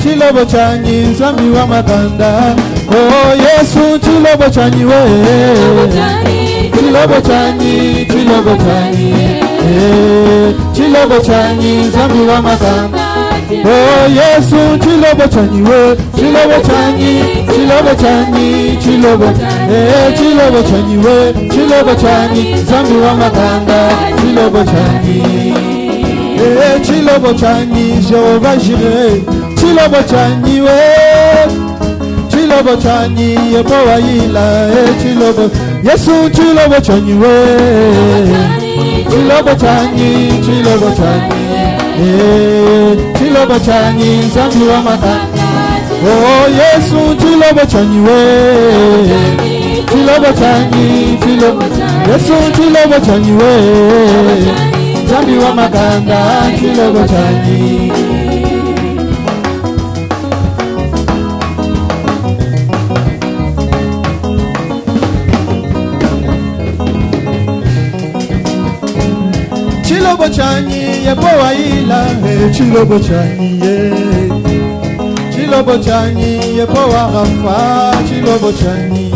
chilobo chanyi nzambi wa makanda Oh Yesu chilobo chanyi we chilobo chanyi chilobo chanyi nzambi wa makanda Oh Yesu chilobo chanyi we chilobo chanyi chilobo chanyi we chilobo chanyi nzambi wa makanda chilobo chanyi chilobo chanyi Jehova Jireh chilobo chanyi we chilobo chanyi Yehowa Yila chilobo Yesu chilobo chanyiwe, chilobo chanyi, chilobo chanyi, chilobo chanyi, zambi wa makanda. Oh Yesu chilobo chanyiwe, chilobo chanyi, chilobo chanyi, Yesu chilobo chanyiwe, zambi wa makanda, chilobo chanyi. Chilobo chanyi ye boa ila chilobo chanyi ye chilobo chanyi ye boa rafa chilobo chanyi